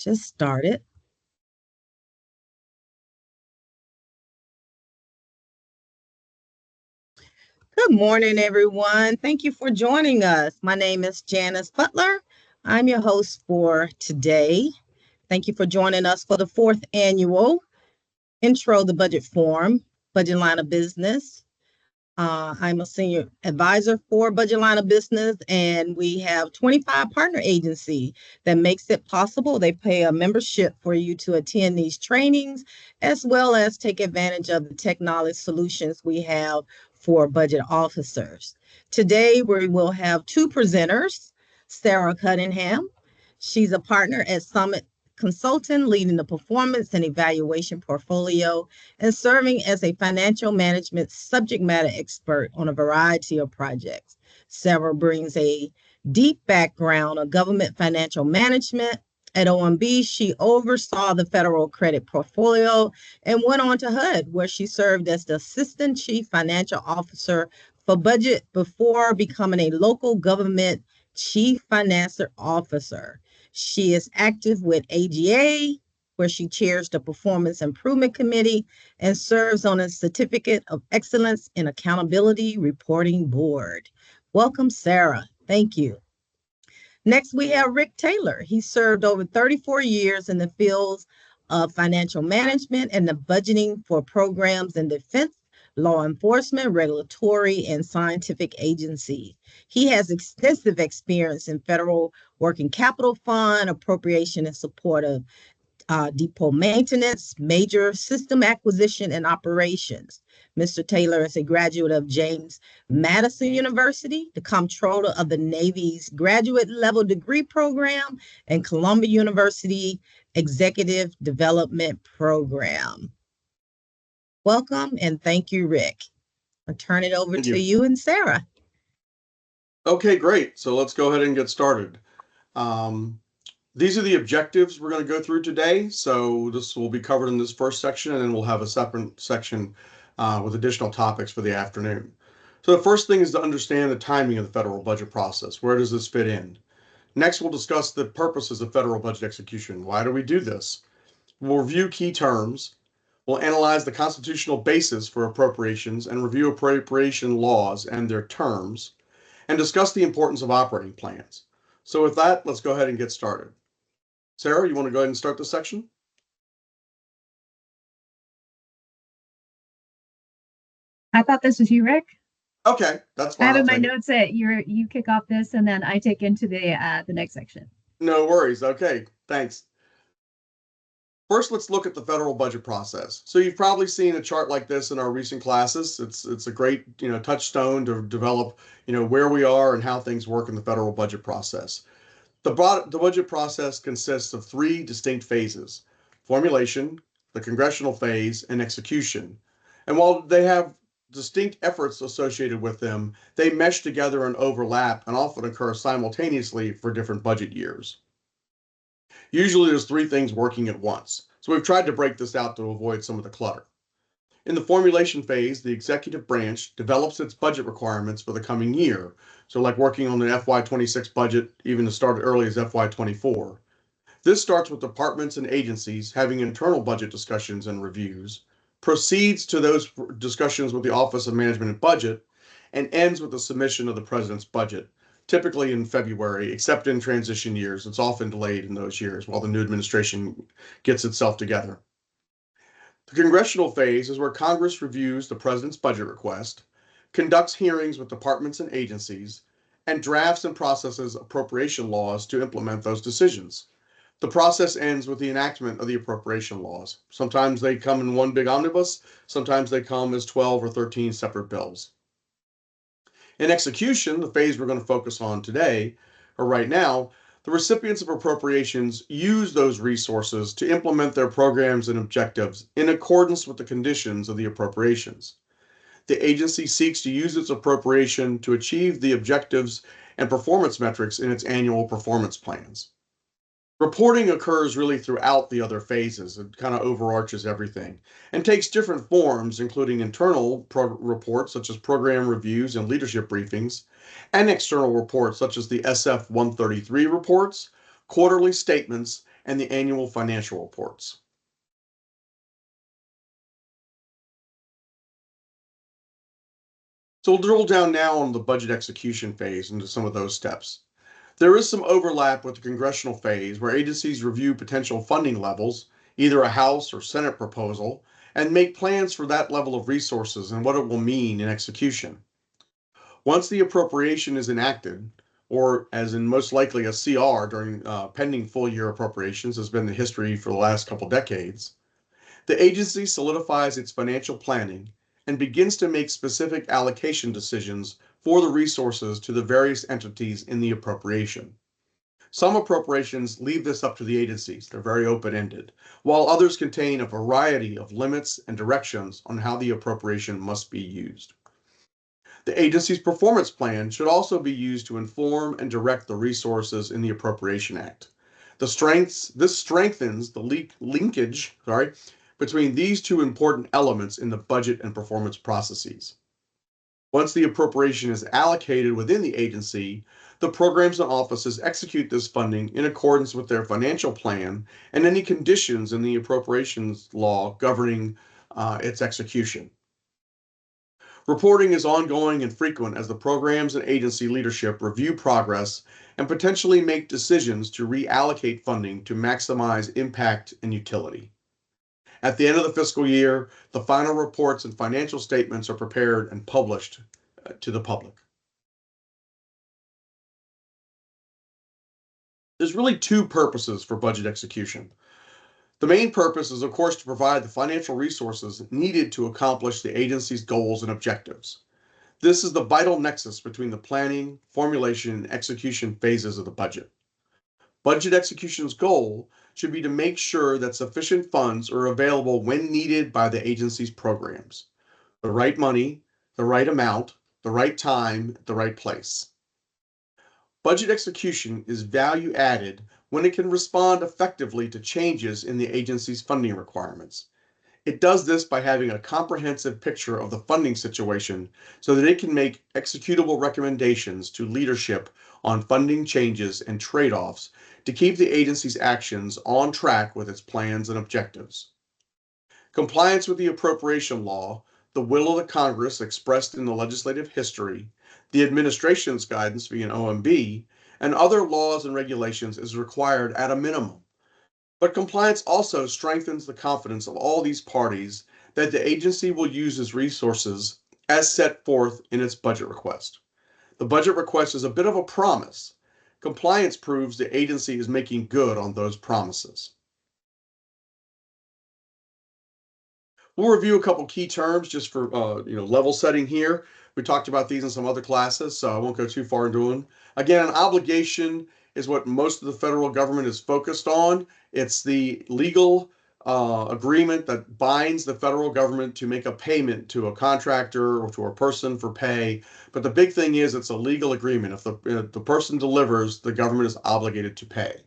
just started. Good morning, everyone. Thank you for joining us. My name is Janice Butler. I'm your host for today. Thank you for joining us for the fourth annual Intro the Budget Forum, Budget Line of Business. I'm a senior advisor for Budget Line of Business, and we have 25 partner agencies that makes it possible. They pay a membership for you to attend these trainings, as well as take advantage of the technology solutions we have for budget officers. Today, we will have two presenters, Sarah Cunningham. She's a partner at Summit Consultant, leading the performance and evaluation portfolio and serving as a financial management subject matter expert on a variety of projects. Sarah brings a deep background of government financial management. At OMB, she oversaw the federal credit portfolio and went on to HUD, where she served as the Assistant Chief Financial Officer for Budget before becoming a local government Chief Financial Officer. She is active with AGA, where she chairs the Performance Improvement Committee and serves on a Certificate of Excellence in Accountability Reporting Board. Welcome, Sarah. Thank you. Next, we have Rick Taylor. He served over 34 years in the fields of financial management and the budgeting for programs in defense, law enforcement, regulatory, and scientific agencies. He has extensive experience in federal working capital fund, appropriation in support of depot maintenance, major system acquisition, and operations. Mr. Taylor is a graduate of James Madison University, the comptroller of the Navy's graduate level degree program, and Columbia University Executive Development Program. Welcome and thank you, Rick. I'll turn it over to you and Sarah. Okay, great. So let's go ahead and get started. These are the objectives we're going to go through today. So this will be covered in this first section, and then we'll have a separate section with additional topics for the afternoon. So the first thing is to understand the timing of the federal budget process. Where does this fit in? Next, we'll discuss the purposes of federal budget execution. Why do we do this? We'll review key terms. We'll analyze the constitutional basis for appropriations and review appropriation laws and their terms, and discuss the importance of operating plans. So with that, let's go ahead and get started. Sarah, you want to go ahead and start this section? I thought this was you, Rick. Okay, that's fine. I have in my notes that you kick off this and then I take into the next section. No worries. Okay, thanks. First, let's look at the federal budget process. So you've probably seen a chart like this in our recent classes. It's a great touchstone to develop where we are and how things work in the federal budget process. The budget process consists of three distinct phases: formulation, the congressional phase, and execution. And while they have distinct efforts associated with them, they mesh together and overlap and often occur simultaneously for different budget years. Usually there's three things working at once. So we've tried to break this out to avoid some of the clutter. In the formulation phase, the executive branch develops its budget requirements for the coming year. So like working on the FY26 budget, even to start as early as FY24. This starts with departments and agencies having internal budget discussions and reviews, proceeds to those discussions with the Office of Management and Budget, and ends with the submission of the President's budget, typically in February, except in transition years. It's often delayed in those years while the new administration gets itself together. The congressional phase is where Congress reviews the President's budget request, conducts hearings with departments and agencies, and drafts and processes appropriation laws to implement those decisions. The process ends with the enactment of the appropriation laws. Sometimes they come in one big omnibus, sometimes they come as 12 or 13 separate bills. In execution, the phase we're going to focus on today, or right now, the recipients of appropriations use those resources to implement their programs and objectives in accordance with the conditions of the appropriations. The agency seeks to use its appropriation to achieve the objectives and performance metrics in its annual performance plans. Reporting occurs really throughout the other phases. It kind of overarches everything and takes different forms, including internal reports such as program reviews and leadership briefings, and external reports such as the SF-133 reports, quarterly statements, and the annual financial reports. So we'll drill down now on the budget execution phase into some of those steps. There is some overlap with the congressional phase where agencies review potential funding levels, either a House or Senate proposal, and make plans for that level of resources and what it will mean in execution. Once the appropriation is enacted, or as in most likely a CR during pending full year appropriations has been the history for the last couple decades, the agency solidifies its financial planning and begins to make specific allocation decisions for the resources to the various entities in the appropriation. Some appropriations leave this up to the agencies, they're very open-ended, while others contain a variety of limits and directions on how the appropriation must be used. The agency's performance plan should also be used to inform and direct the resources in the Appropriation Act. This strengthens the linkage between these two important elements in the budget and performance processes. Once the appropriation is allocated within the agency, the programs and offices execute this funding in accordance with their financial plan and any conditions in the appropriations law governing its execution. Reporting is ongoing and frequent as the programs and agency leadership review progress and potentially make decisions to reallocate funding to maximize impact and utility. At the end of the fiscal year, the final reports and financial statements are prepared and published to the public. There's really two purposes for budget execution. The main purpose is, of course, to provide the financial resources needed to accomplish the agency's goals and objectives. This is the vital nexus between the planning, formulation, and execution phases of the budget. Budget execution's goal should be to make sure that sufficient funds are available when needed by the agency's programs. The right money, the right amount, the right time, the right place. Budget execution is value added when it can respond effectively to changes in the agency's funding requirements. It does this by having a comprehensive picture of the funding situation so that it can make executable recommendations to leadership on funding changes and trade-offs to keep the agency's actions on track with its plans and objectives. Compliance with the appropriation law, the will of the Congress expressed in the legislative history, the administration's guidance via an OMB, and other laws and regulations is required at a minimum. But compliance also strengthens the confidence of all these parties that the agency will use its resources as set forth in its budget request. The budget request is a bit of a promise. Compliance proves the agency is making good on those promises. We'll review a couple key terms just for level setting here. We talked about these in some other classes, so I won't go too far into them. Again, an obligation is what most of the federal government is focused on. It's the legal agreement that binds the federal government to make a payment to a contractor or to a person for pay. But the big thing is it's a legal agreement. If the person delivers, the government is obligated to pay.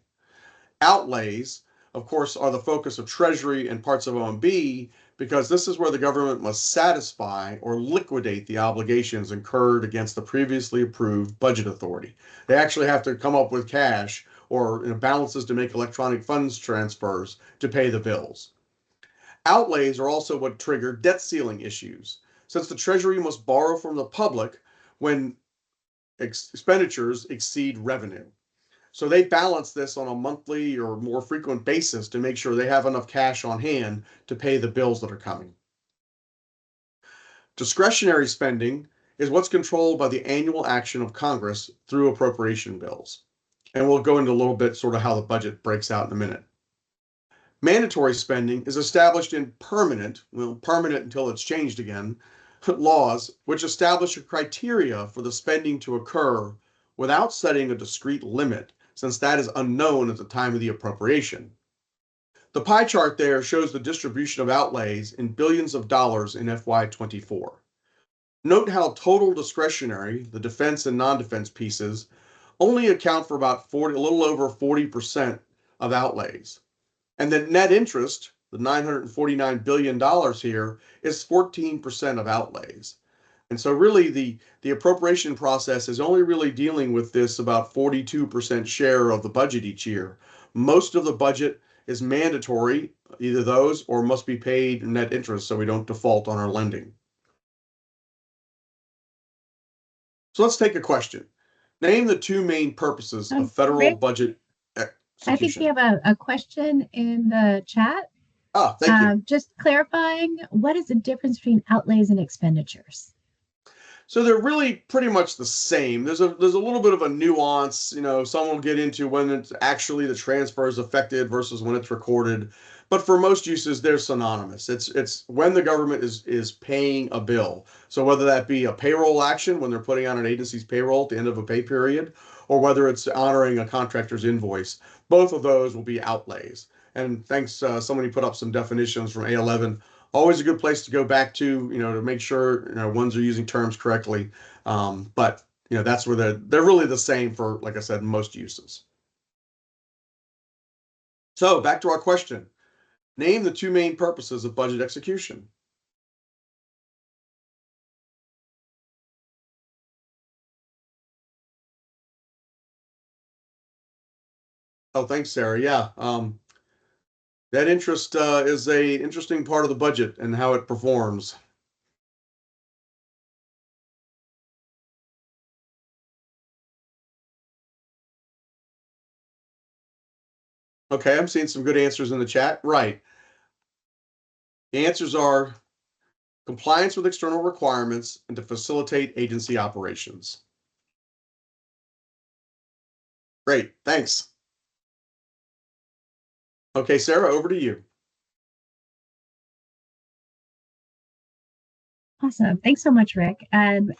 Outlays, of course, are the focus of Treasury and parts of OMB because this is where the government must satisfy or liquidate the obligations incurred against the previously approved budget authority. They actually have to come up with cash or balances to make electronic funds transfers to pay the bills. Outlays are also what trigger debt ceiling issues, since the Treasury must borrow from the public when expenditures exceed revenue. So they balance this on a monthly or more frequent basis to make sure they have enough cash on hand to pay the bills that are coming. Discretionary spending is what's controlled by the annual action of Congress through appropriation bills. And we'll go into a little bit sort of how the budget breaks out in a minute. Mandatory spending is established in permanent until it's changed again, laws which establish a criteria for the spending to occur without setting a discrete limit, since that is unknown at the time of the appropriation. The pie chart there shows the distribution of outlays in billions of dollars in FY24. Note how total discretionary, the defense and non-defense pieces, only account for about a little over 40% of outlays. And that net interest, the $949 billion here, is 14% of outlays. And so really the appropriation process is only really dealing with this about 42% share of the budget each year. Most of the budget is mandatory, either those or must be paid net interest so we don't default on our lending. So let's take a question. Name the two main purposes of federal Rick, budget I think we execution. have a question in the chat. Ah, thank you. Just clarifying, what is the difference between outlays and expenditures? So they're really pretty much the same. There's a little bit of a nuance, some will get into when it's actually the transfer is affected versus when it's recorded. But for most uses, they're synonymous. It's when the government is paying a bill. So whether that be a payroll action when they're putting on an agency's payroll at the end of a pay period, or whether it's honoring a contractor's invoice, both of those will be outlays. And thanks, somebody put up some definitions from A11. Always a good place to go back to make sure ones are using terms correctly. But that's where they're really the same for, like I said, most uses. So back to our question. Name the two main purposes of budget execution. Oh, thanks, Sarah. Yeah. That interest is a interesting part of the budget and how it performs. Okay, I'm seeing some good answers in the chat. Right. The answers are compliance with external requirements and to facilitate agency operations. Great, thanks. Okay, Sarah, over to you. Awesome. Thanks so much, Rick. And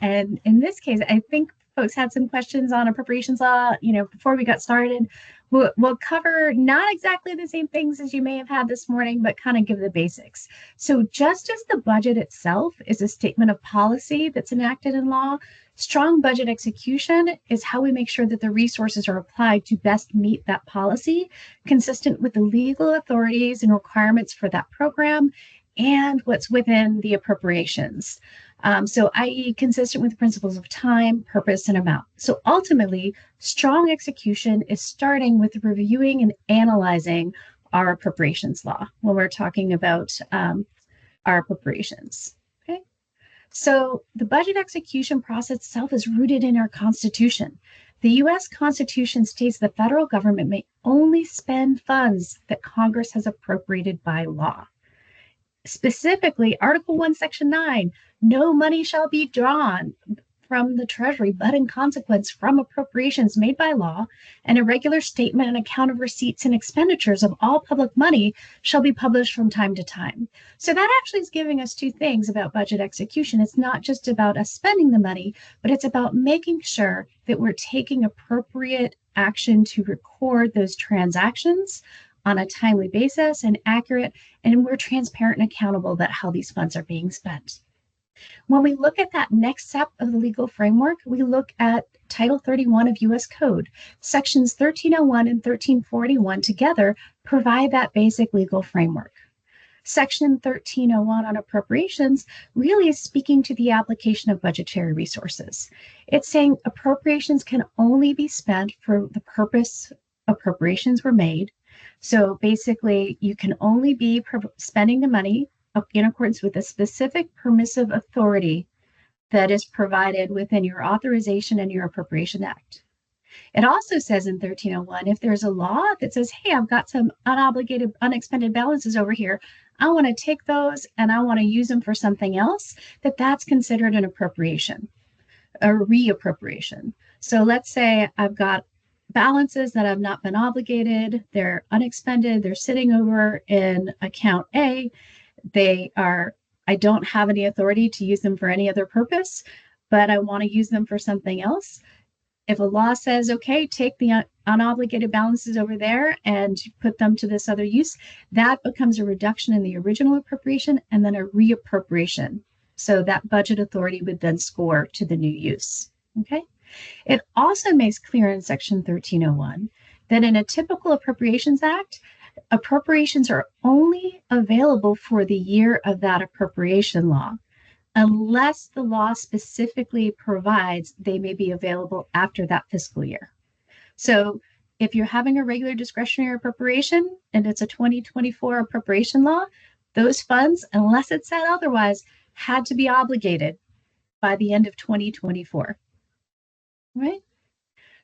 in this case, I think folks had some questions on appropriations law, before we got started. We'll cover not exactly the same things as you may have had this morning, but kind of give the basics. So just as the budget itself is a statement of policy that's enacted in law, strong budget execution is how we make sure that the resources are applied to best meet that policy, consistent with the legal authorities and requirements for that program and what's within the appropriations. So, i.e., consistent with principles of time, purpose, and amount. So ultimately, strong execution is starting with reviewing and analyzing our appropriations law when we're talking about our appropriations. Okay. So the budget execution process itself is rooted in our Constitution. The U.S. Constitution states the federal government may only spend funds that Congress has appropriated by law. Specifically, Article 1, Section 9, no money shall be drawn from the Treasury, but in consequence from appropriations made by law, and a regular statement and account of receipts and expenditures of all public money shall be published from time to time. So that actually is giving us two things about budget execution. It's not just about us spending the money, but it's about making sure that we're taking appropriate action to record those transactions on a timely basis and accurate, and we're transparent and accountable about how these funds are being spent. When we look at that next step of the legal framework, we look at Title 31 of U.S. Code. Sections 1301 and 1341 together provide that basic legal framework. Section 1301 on appropriations really is speaking to the application of budgetary resources. It's saying appropriations can only be spent for the purpose appropriations were made. So basically, you can only be spending the money in accordance with a specific permissive authority that is provided within your authorization and your appropriation act. It also says in 1301, if there's a law that says, hey, I've got some unobligated, unexpended balances over here, I want to take those and I want to use them for something else, that's considered an appropriation, a reappropriation. So let's say I've got balances that have not been obligated, they're unexpended, they're sitting over in account A, I don't have any authority to use them for any other purpose, but I want to use them for something else. If a law says, okay, take the unobligated balances over there and put them to this other use, that becomes a reduction in the original appropriation and then a reappropriation. So that budget authority would then score to the new use. Okay. It also makes clear in Section 1301 that in a typical Appropriations Act, appropriations are only available for the year of that appropriation law. unless the law specifically provides they may be available after that fiscal year. So if you're having a regular discretionary appropriation and it's a 2024 appropriation law, those funds, unless it said otherwise, had to be obligated by the end of 2024. Right?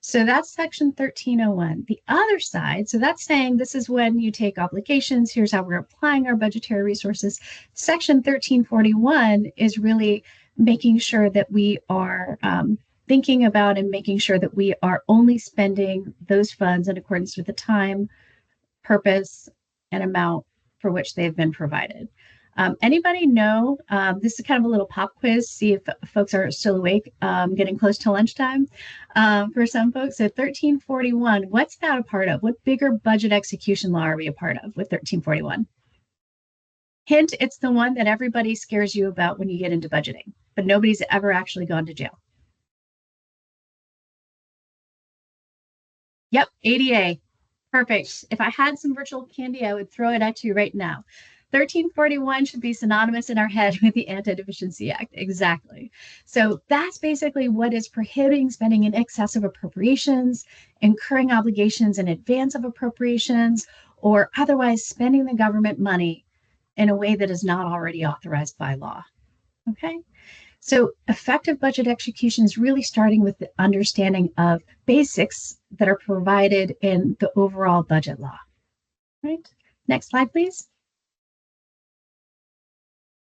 So that's section 1301. The other side, so that's saying this is when you take obligations, here's how we're applying our budgetary resources. Section 1341 is really making sure that we are thinking about and making sure that we are only spending those funds in accordance with the time, purpose, and amount for which they've been provided. Anybody know, this is kind of a little pop quiz, see if folks are still awake, getting close to lunchtime for some folks. So 1341, what's that a part of? What bigger budget execution law are we a part of with 1341? Hint, it's the one that everybody scares you about when you get into budgeting, but nobody's ever actually gone to jail. Yep, ADA. Perfect. If I had some virtual candy, I would throw it at you right now. 1341 should be synonymous in our head with the Anti-Deficiency Act. Exactly. So that's basically what is prohibiting spending in excess of appropriations, incurring obligations in advance of appropriations, or otherwise spending the government money in a way that is not already authorized by law. Okay. So effective budget execution is really starting with the understanding of basics that are provided in the overall budget law. Right. Next slide, please.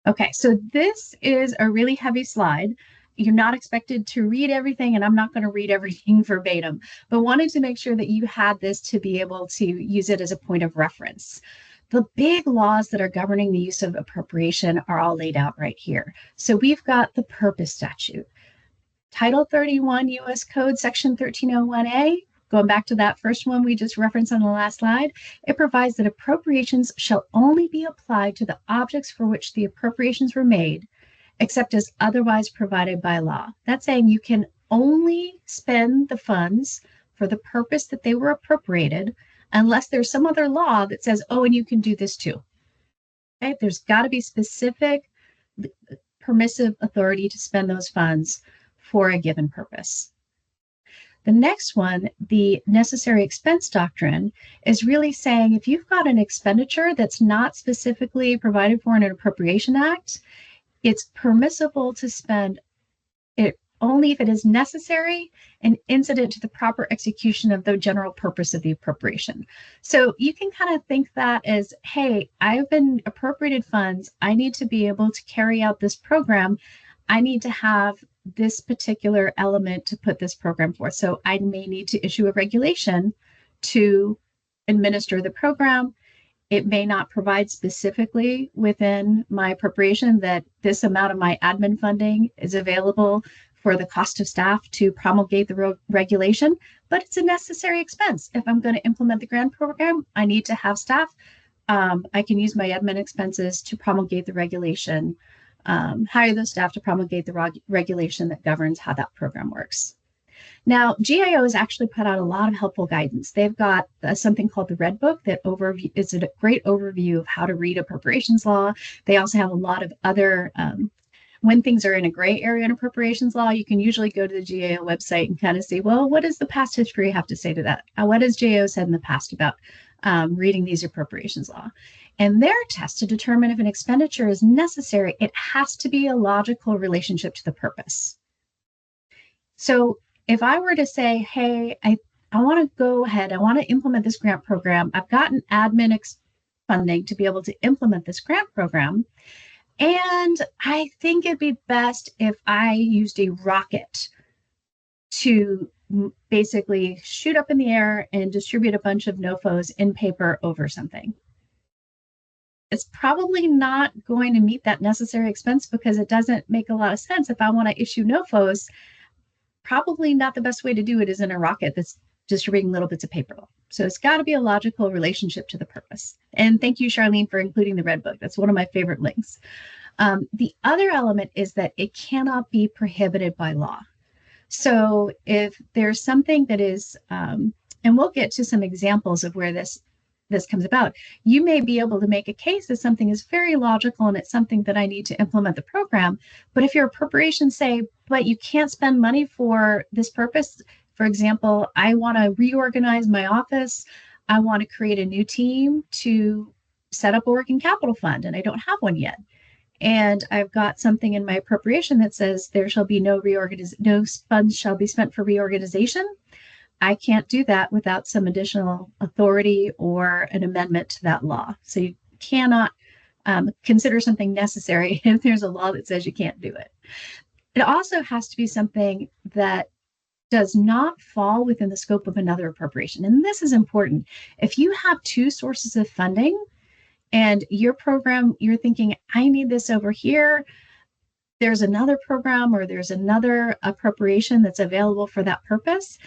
Okay, so this is a really heavy slide. You're not expected to read everything, and I'm not going to read everything verbatim, but wanted to make sure that you had this to be able to use it as a point of reference. The big laws that are governing the use of appropriation are all laid out right here. So we've got the purpose statute. Title 31 U.S. Code, Section 1301A, going back to that first one we just referenced on the last slide, it provides that appropriations shall only be applied to the objects for which the appropriations were made, except as otherwise provided by law. That's saying you can only spend the funds for the purpose that they were appropriated, unless there's some other law that says, oh, and you can do this too. Okay? There's got to be specific permissive authority to spend those funds for a given purpose. The next one, the necessary expense doctrine, is really saying if you've got an expenditure that's not specifically provided for in an appropriation act, it's permissible to spend it only if it is necessary and incident to the proper execution of the general purpose of the appropriation. So you can kind of think that as, hey, I've been appropriated funds. I need to be able to carry out this program. I need to have this particular element to put this program forth. So I may need to issue a regulation to administer the program. It may not provide specifically within my appropriation that this amount of my admin funding is available for the cost of staff to promulgate the regulation, but it's a necessary expense. If I'm going to implement the grant program, I need to have staff. I can use my admin expenses to promulgate the regulation, hire those staff to promulgate the regulation that governs how that program works. Now, GAO has actually put out a lot of helpful guidance. They've got something called the Red Book that is a great overview of how to read appropriations law. They also have a lot of other, when things are in a gray area in appropriations law, you can usually go to the GAO website and kind of see, well, what does the past history have to say to that? What has GAO said in the past about reading these appropriations law? And their test to determine if an expenditure is necessary, it has to be a logical relationship to the purpose. So if I were to say, hey, I want to go ahead, I want to implement this grant program. I've gotten admin funding to be able to implement this grant program. And I think it'd be best if I used a rocket to basically shoot up in the air and distribute a bunch of NOFOs in paper over something. It's probably not going to meet that necessary expense because it doesn't make a lot of sense. If I want to issue NOFOs, probably not the best way to do it is in a rocket that's distributing little bits of paper. So it's got to be a logical relationship to the purpose. And thank you, Charlene, for including the Red Book. That's one of my favorite links. The other element is that it cannot be prohibited by law. So if there's something that is, and we'll get to some examples of where this this comes about, you may be able to make a case that something is very logical and it's something that I need to implement the program. But if your appropriations say, but you can't spend money for this purpose, for example, I want to reorganize my office, I want to create a new team to set up a working capital fund, and I don't have one yet. And I've got something in my appropriation that says there shall be no funds shall be spent for reorganization. I can't do that without some additional authority or an amendment to that law. So you cannot consider something necessary if there's a law that says you can't do it. It also has to be something that does not fall within the scope of another appropriation. And this is important. If you have two sources of funding and your program, you're thinking, I need this over here, there's another program or there's another appropriation that's available for that purpose,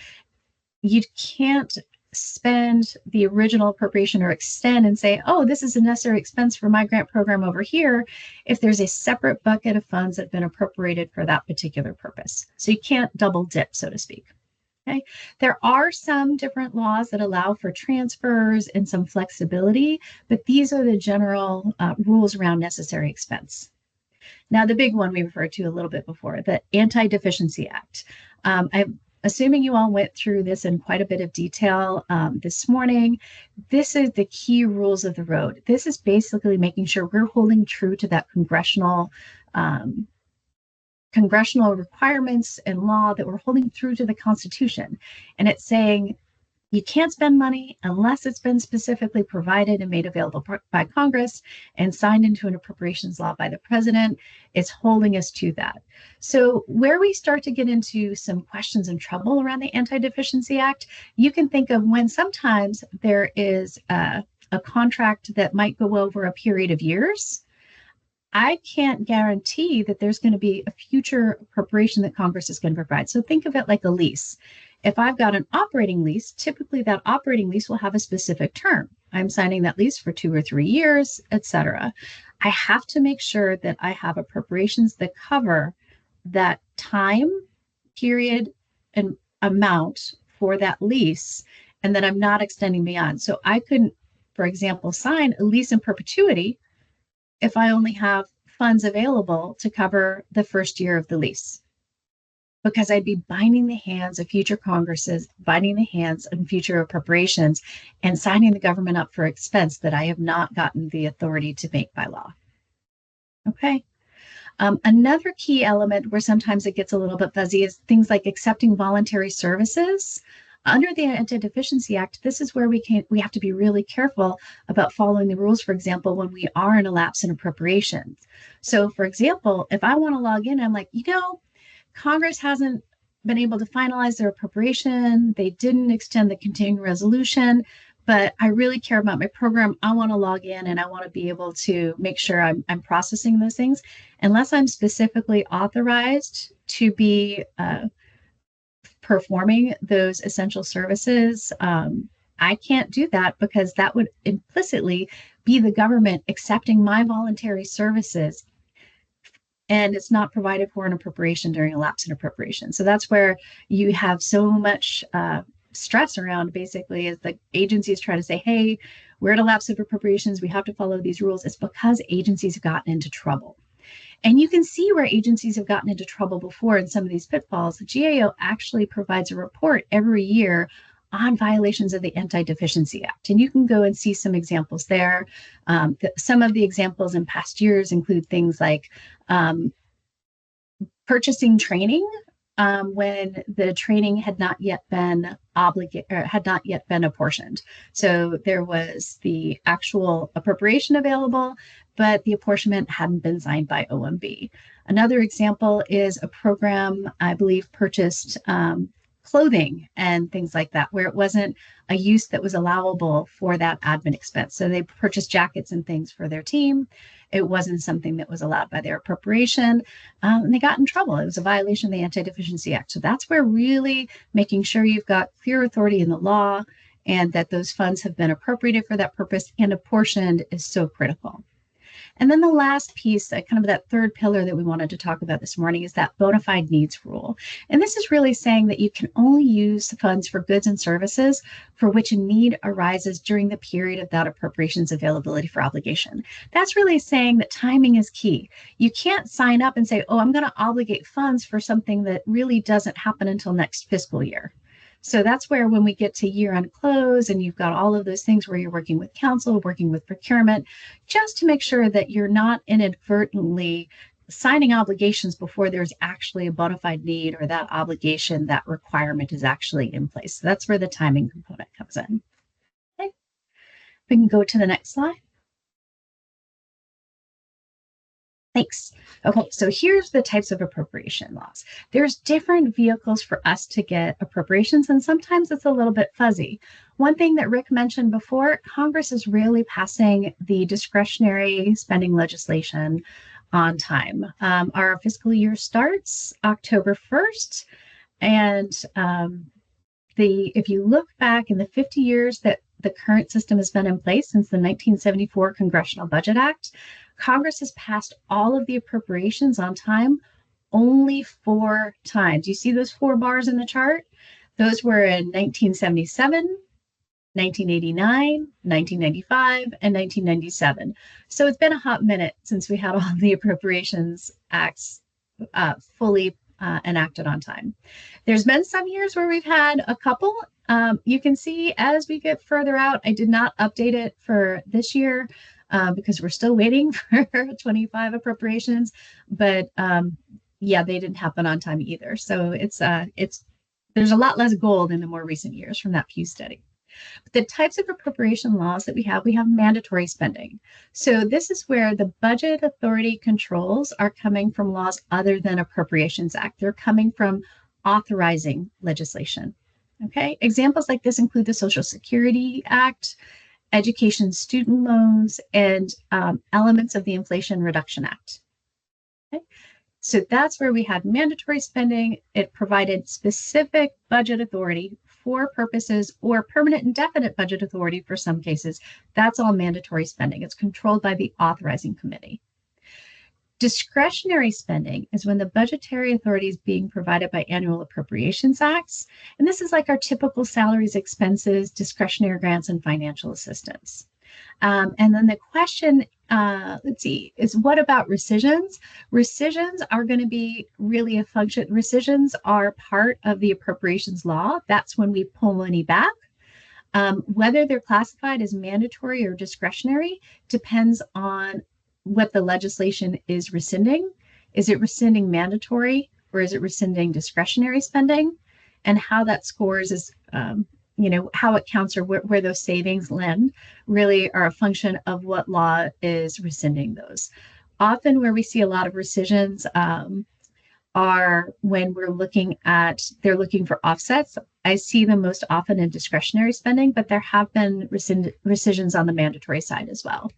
you can't spend the original appropriation or extend and say, oh, this is a necessary expense for my grant program over here, if there's a separate bucket of funds that have been appropriated for that particular purpose. So you can't double dip, so to speak. Okay. There are some different laws that allow for transfers and some flexibility, but these are the general rules around necessary expense. Now, the big one we referred to a little bit before, the Anti-Deficiency Act. I'm assuming you all went through this in quite a bit of detail this morning. This is the key rules of the road. This is basically making sure we're holding true to that congressional requirements and law, that we're holding through to the Constitution. And it's saying you can't spend money unless it's been specifically provided and made available by Congress and signed into an appropriations law by the president. It's holding us to that. So where we start to get into some questions and trouble around the Anti-Deficiency Act, you can think of when sometimes there is a contract that might go over a period of years. I can't guarantee that there's going to be a future appropriation that Congress is going to provide. So think of it like a lease. If I've got an operating lease, typically that operating lease will have a specific term. I'm signing that lease for 2 or 3 years, etc. I have to make sure that I have appropriations that cover that time, period, and amount for that lease, and that I'm not extending beyond. So I couldn't, for example, sign a lease in perpetuity if I only have funds available to cover the first year of the lease, because I'd be binding the hands of future Congresses, binding the hands of future appropriations, and signing the government up for expense that I have not gotten the authority to make by law. Okay. Another key element where sometimes it gets a little bit fuzzy is things like accepting voluntary services. Under the Anti-Deficiency Act, this is where we have to be really careful about following the rules, for example, when we are in a lapse in appropriations. So, for example, if I want to log in, I'm like, Congress hasn't been able to finalize their appropriation. They didn't extend the continuing resolution, but I really care about my program. I want to log in and I want to be able to make sure I'm processing those things. Unless I'm specifically authorized to be performing those essential services, I can't do that, because that would implicitly be the government accepting my voluntary services, and it's not provided for an appropriation during a lapse in appropriation. So that's where you have so much stress around, basically, as the agencies try to say, hey, we're at a lapse of appropriations, we have to follow these rules. It's because agencies have gotten into trouble. And you can see where agencies have gotten into trouble before in some of these pitfalls. The GAO actually provides a report every year on violations of the Anti-Deficiency Act. And you can go and see some examples there. Some of the examples in past years include things like purchasing training when the training had not yet been apportioned. So there was the actual appropriation available, but the apportionment hadn't been signed by OMB. Another example is a program, I believe, purchased clothing and things like that, where it wasn't a use that was allowable for that admin expense. So they purchased jackets and things for their team. It wasn't something that was allowed by their appropriation, and they got in trouble. It was a violation of the Anti-Deficiency Act. So that's where really making sure you've got clear authority in the law and that those funds have been appropriated for that purpose and apportioned is so critical. And then the last piece, kind of that third pillar that we wanted to talk about this morning, is that bona fide needs rule. And this is really saying that you can only use the funds for goods and services for which a need arises during the period of that appropriations availability for obligation. That's really saying that timing is key. You can't sign up and say, oh, I'm going to obligate funds for something that really doesn't happen until next fiscal year. So that's where when we get to year-end close and you've got all of those things where you're working with counsel, working with procurement, just to make sure that you're not inadvertently signing obligations before there's actually a bona fide need or that obligation, that requirement is actually in place. So that's where the timing component comes in. Okay. We can go to the next slide. Thanks. Okay, so here's the types of appropriation laws. There's different vehicles for us to get appropriations, and sometimes it's a little bit fuzzy. One thing that Rick mentioned before, Congress is really passing the discretionary spending legislation on time. Our fiscal year starts October 1st, and if you look back in the 50 years that the current system has been in place since the 1974 Congressional Budget Act, Congress has passed all of the appropriations on time only 4 times. You see those 4 bars in the chart? Those were in 1977, 1989, 1995, and 1997. So it's been a hot minute since we had all the appropriations acts fully enacted on time. There's been some years where we've had a couple. You can see as we get further out, I did not update it for this year. Because we're still waiting for 25 appropriations, but yeah, they didn't happen on time either. So there's a lot less gold in the more recent years from that Pew study. But the types of appropriation laws that we have mandatory spending. So this is where the budget authority controls are coming from laws other than Appropriations Act. They're coming from authorizing legislation. Okay, examples like this include the Social Security Act, education student loans, and elements of the Inflation Reduction Act. Okay? So that's where we had mandatory spending. It provided specific budget authority for purposes or permanent indefinite budget authority for some cases. That's all mandatory spending. It's controlled by the authorizing committee. Discretionary spending is when the budgetary authority is being provided by annual appropriations acts. And this is like our typical salaries, expenses, discretionary grants, and financial assistance. And then the question, is what about rescissions? Rescissions are going to be really a function. Rescissions are part of the appropriations law. That's when we pull money back. Whether they're classified as mandatory or discretionary depends on what the legislation is rescinding. Is it rescinding mandatory or is it rescinding discretionary spending? And how that scores is, how it counts or where those savings land really are a function of what law is rescinding those. Often where we see a lot of rescissions are when they're looking for offsets. I see them most often in discretionary spending, but there have been rescissions on the mandatory side as well.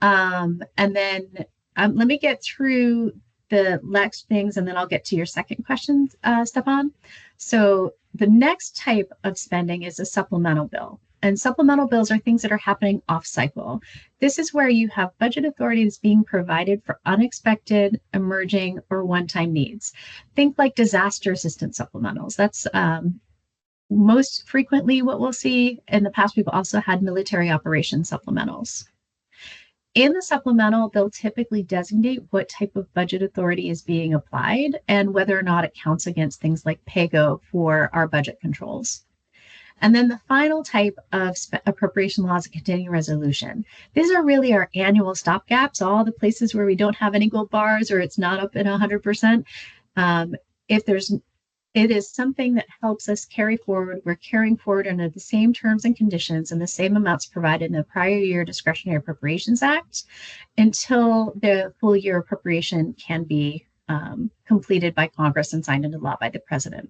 And then let me get through the next things and then I'll get to your second question, Stefan. So the next type of spending is a supplemental bill. And supplemental bills are things that are happening off cycle. This is where you have budget authorities being provided for unexpected, emerging, or one-time needs. Think like disaster assistance supplementals. That's most frequently what we'll see. In the past, we've also had military operations supplementals. In the supplemental, they'll typically designate what type of budget authority is being applied and whether or not it counts against things like PAYGO for our budget controls. And then the final type of appropriation law is a continuing resolution. These are really our annual stopgaps, all the places where we don't have any gold bars or it's not up at 100%. It is something that helps us carry forward. We're carrying forward under the same terms and conditions and the same amounts provided in the prior year Discretionary Appropriations Act until the full year appropriation can be completed by Congress and signed into law by the president.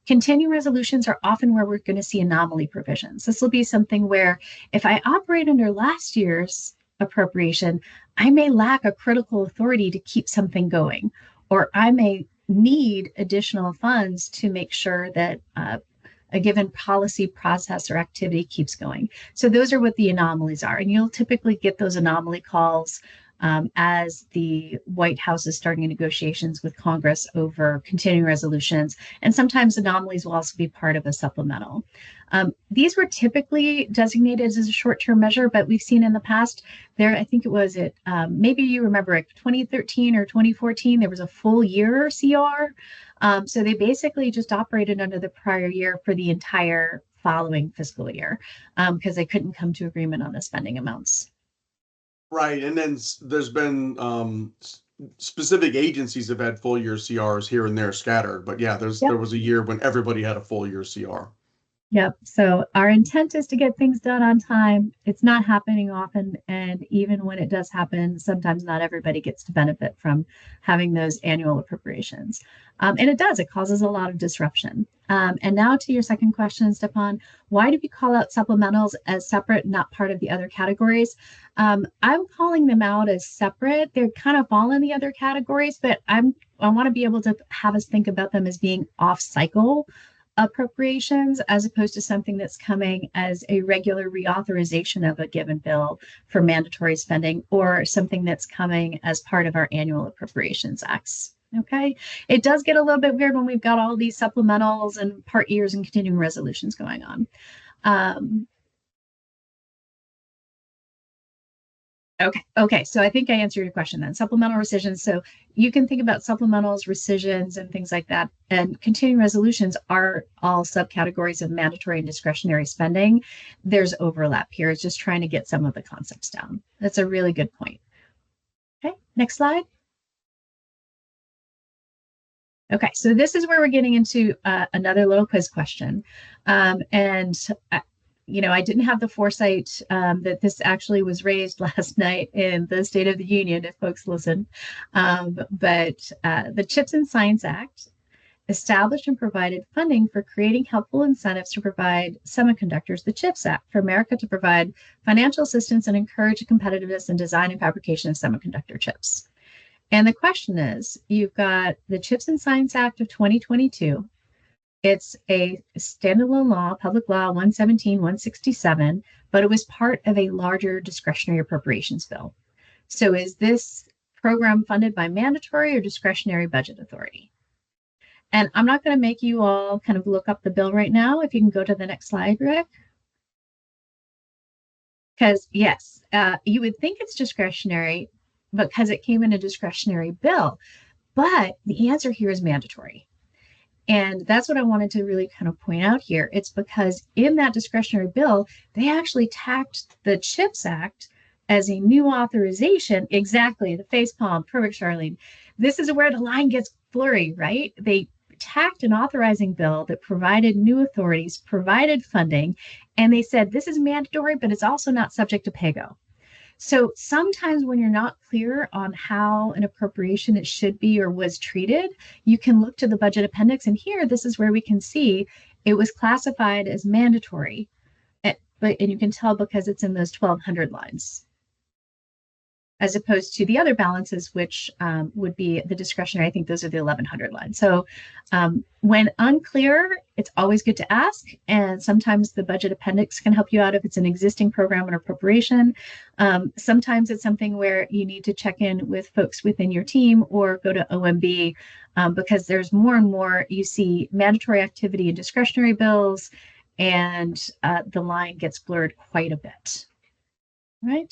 Continuing resolutions are often where we're going to see anomaly provisions. This will be something where if I operate under last year's appropriation, I may lack a critical authority to keep something going, or I may need additional funds to make sure that a given policy, process, or activity keeps going. So those are what the anomalies are. And you'll typically get those anomaly calls as the White House is starting negotiations with Congress over continuing resolutions. And sometimes anomalies will also be part of a supplemental. These were typically designated as a short-term measure, but we've seen in the past there, I think it was maybe you remember it, 2013 or 2014, there was a full year CR. So they basically just operated under the prior year for the entire following fiscal year because they couldn't come to agreement on the spending amounts. Right, and then there's been specific agencies have had full year CRs here and there scattered, but yeah, there was a year when everybody had a full year CR. Yep. So our intent is to get things done on time. It's not happening often. And even when it does happen, sometimes not everybody gets to benefit from having those annual appropriations. And it causes a lot of disruption. And now to your second question, Stepan, why do we call out supplementals as separate, not part of the other categories? I'm calling them out as separate. They're kind of fall in the other categories, but I want to be able to have us think about them as being off cycle appropriations as opposed to something that's coming as a regular reauthorization of a given bill for mandatory spending or something that's coming as part of our annual appropriations acts. Okay, it does get a little bit weird when we've got all these supplementals and part years and continuing resolutions going on. Okay. So I think I answered your question then. Supplemental rescissions. So you can think about supplementals, rescissions, and things like that. And continuing resolutions are all subcategories of mandatory and discretionary spending. There's overlap here. It's just trying to get some of the concepts down. That's a really good point. Okay, next slide. Okay, so this is where we're getting into another little quiz question. I didn't have the foresight that this actually was raised last night in the State of the Union, if folks listen. But the CHIPS and Science Act established and provided funding for creating helpful incentives to provide semiconductors, the CHIPS Act, for America to provide financial assistance and encourage competitiveness in design and fabrication of semiconductor chips. And the question is, you've got the CHIPS and Science Act of 2022. It's a standalone law, Public Law 117, 167, but it was part of a larger discretionary appropriations bill. So is this program funded by mandatory or discretionary budget authority? And I'm not going to make you all kind of look up the bill right now. If you can go to the next slide, Rick. Because yes, you would think it's discretionary because it came in a discretionary bill, but the answer here is mandatory. And that's what I wanted to really kind of point out here. It's because in that discretionary bill, they actually tacked the CHIPS Act as a new authorization. Exactly, the facepalm, perfect, Charlene. This is where the line gets blurry, right? They tacked an authorizing bill that provided new authorities, provided funding, and they said this is mandatory, but it's also not subject to PAYGO. So sometimes when you're not clear on how an appropriation it should be or was treated, you can look to the budget appendix. And here, this is where we can see it was classified as mandatory. And you can tell because it's in those 1,200 lines, as opposed to the other balances, which would be the discretionary. I think those are the 1,100 lines. So when unclear, it's always good to ask. And sometimes the budget appendix can help you out if it's an existing program or appropriation. Sometimes it's something where you need to check in with folks within your team or go to OMB because there's more and more you see mandatory activity in discretionary bills and the line gets blurred quite a bit. Right?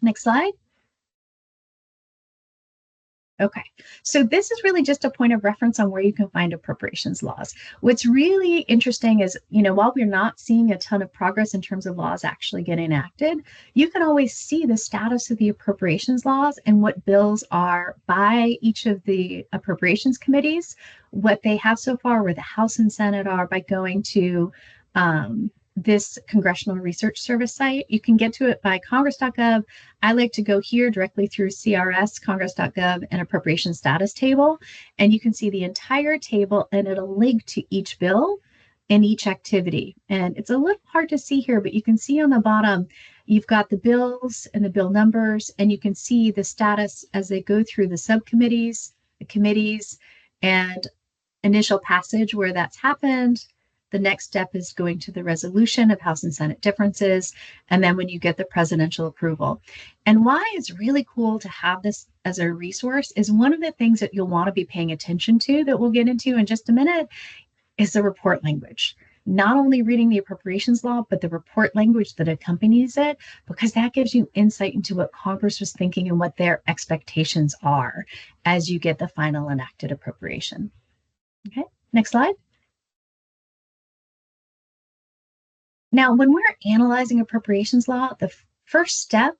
Next slide. Okay, so this is really just a point of reference on where you can find appropriations laws. What's really interesting is, while we're not seeing a ton of progress in terms of laws actually getting enacted, you can always see the status of the appropriations laws and what bills are by each of the appropriations committees, what they have so far, where the House and Senate are by going to this Congressional Research Service site. You can get to it by congress.gov. I like to go here directly through CRS, congress.gov, and appropriation status table. And you can see the entire table and it'll link to each bill and each activity. And it's a little hard to see here, but you can see on the bottom, you've got the bills and the bill numbers, and you can see the status as they go through the subcommittees, the committees, and initial passage where that's happened, the next step is going to the resolution of House and Senate differences, and then when you get the presidential approval. And why it's really cool to have this as a resource is one of the things that you'll want to be paying attention to that we'll get into in just a minute is the report language. Not only reading the appropriations law, but the report language that accompanies it, because that gives you insight into what Congress was thinking and what their expectations are as you get the final enacted appropriation. Okay, next slide. Now, when we're analyzing appropriations law, the first step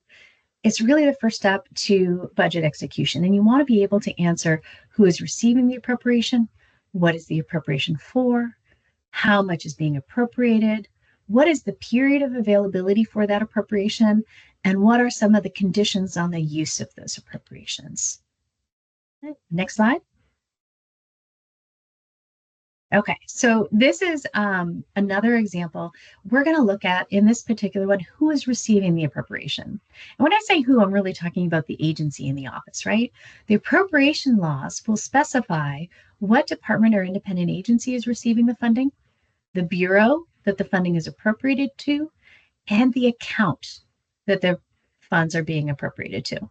is really the first step to budget execution. And you want to be able to answer who is receiving the appropriation, what is the appropriation for, how much is being appropriated, what is the period of availability for that appropriation, and what are some of the conditions on the use of those appropriations. Okay, next slide. Okay, so this is another example. We're going to look at, in this particular one, who is receiving the appropriation. And when I say who, I'm really talking about the agency in the office, right? The appropriation laws will specify what department or independent agency is receiving the funding, the bureau that the funding is appropriated to, and the account that the funds are being appropriated to.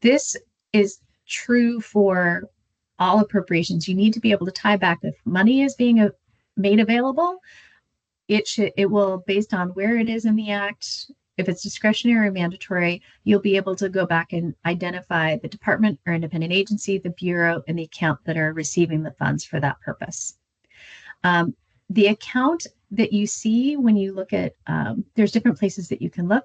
This is true for all appropriations. You need to be able to tie back if money is being made available. It will, based on where it is in the act, if it's discretionary or mandatory, you'll be able to go back and identify the department or independent agency, the bureau, and the account that are receiving the funds for that purpose. The account that you see when you look at, there's different places that you can look.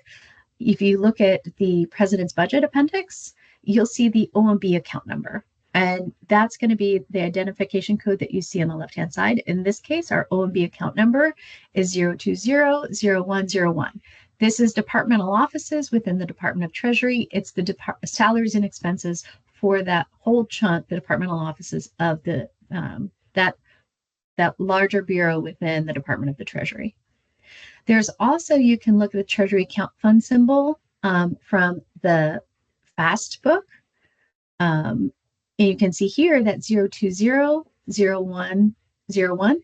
If you look at the President's Budget Appendix, you'll see the OMB account number. And that's going to be the identification code that you see on the left-hand side. In this case, our OMB account number is 0200101. This is departmental offices within the Department of Treasury. It's the salaries and expenses for that whole chunk, the departmental offices of the that larger bureau within the Department of the Treasury. There's also, you can look at the Treasury account fund symbol from the FAST book. And you can see here that 0200101,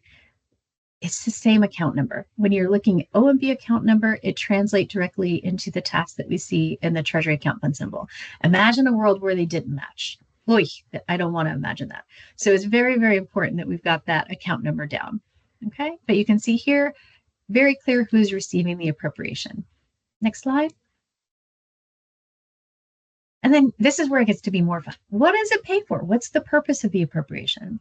it's the same account number. When you're looking at OMB account number, it translates directly into the task that we see in the Treasury account fund symbol. Imagine a world where they didn't match. Oy, I don't want to imagine that. So it's very, very important that we've got that account number down. Okay, but you can see here, very clear who's receiving the appropriation. Next slide. And then this is where it gets to be more fun. What does it pay for? What's the purpose of the appropriation?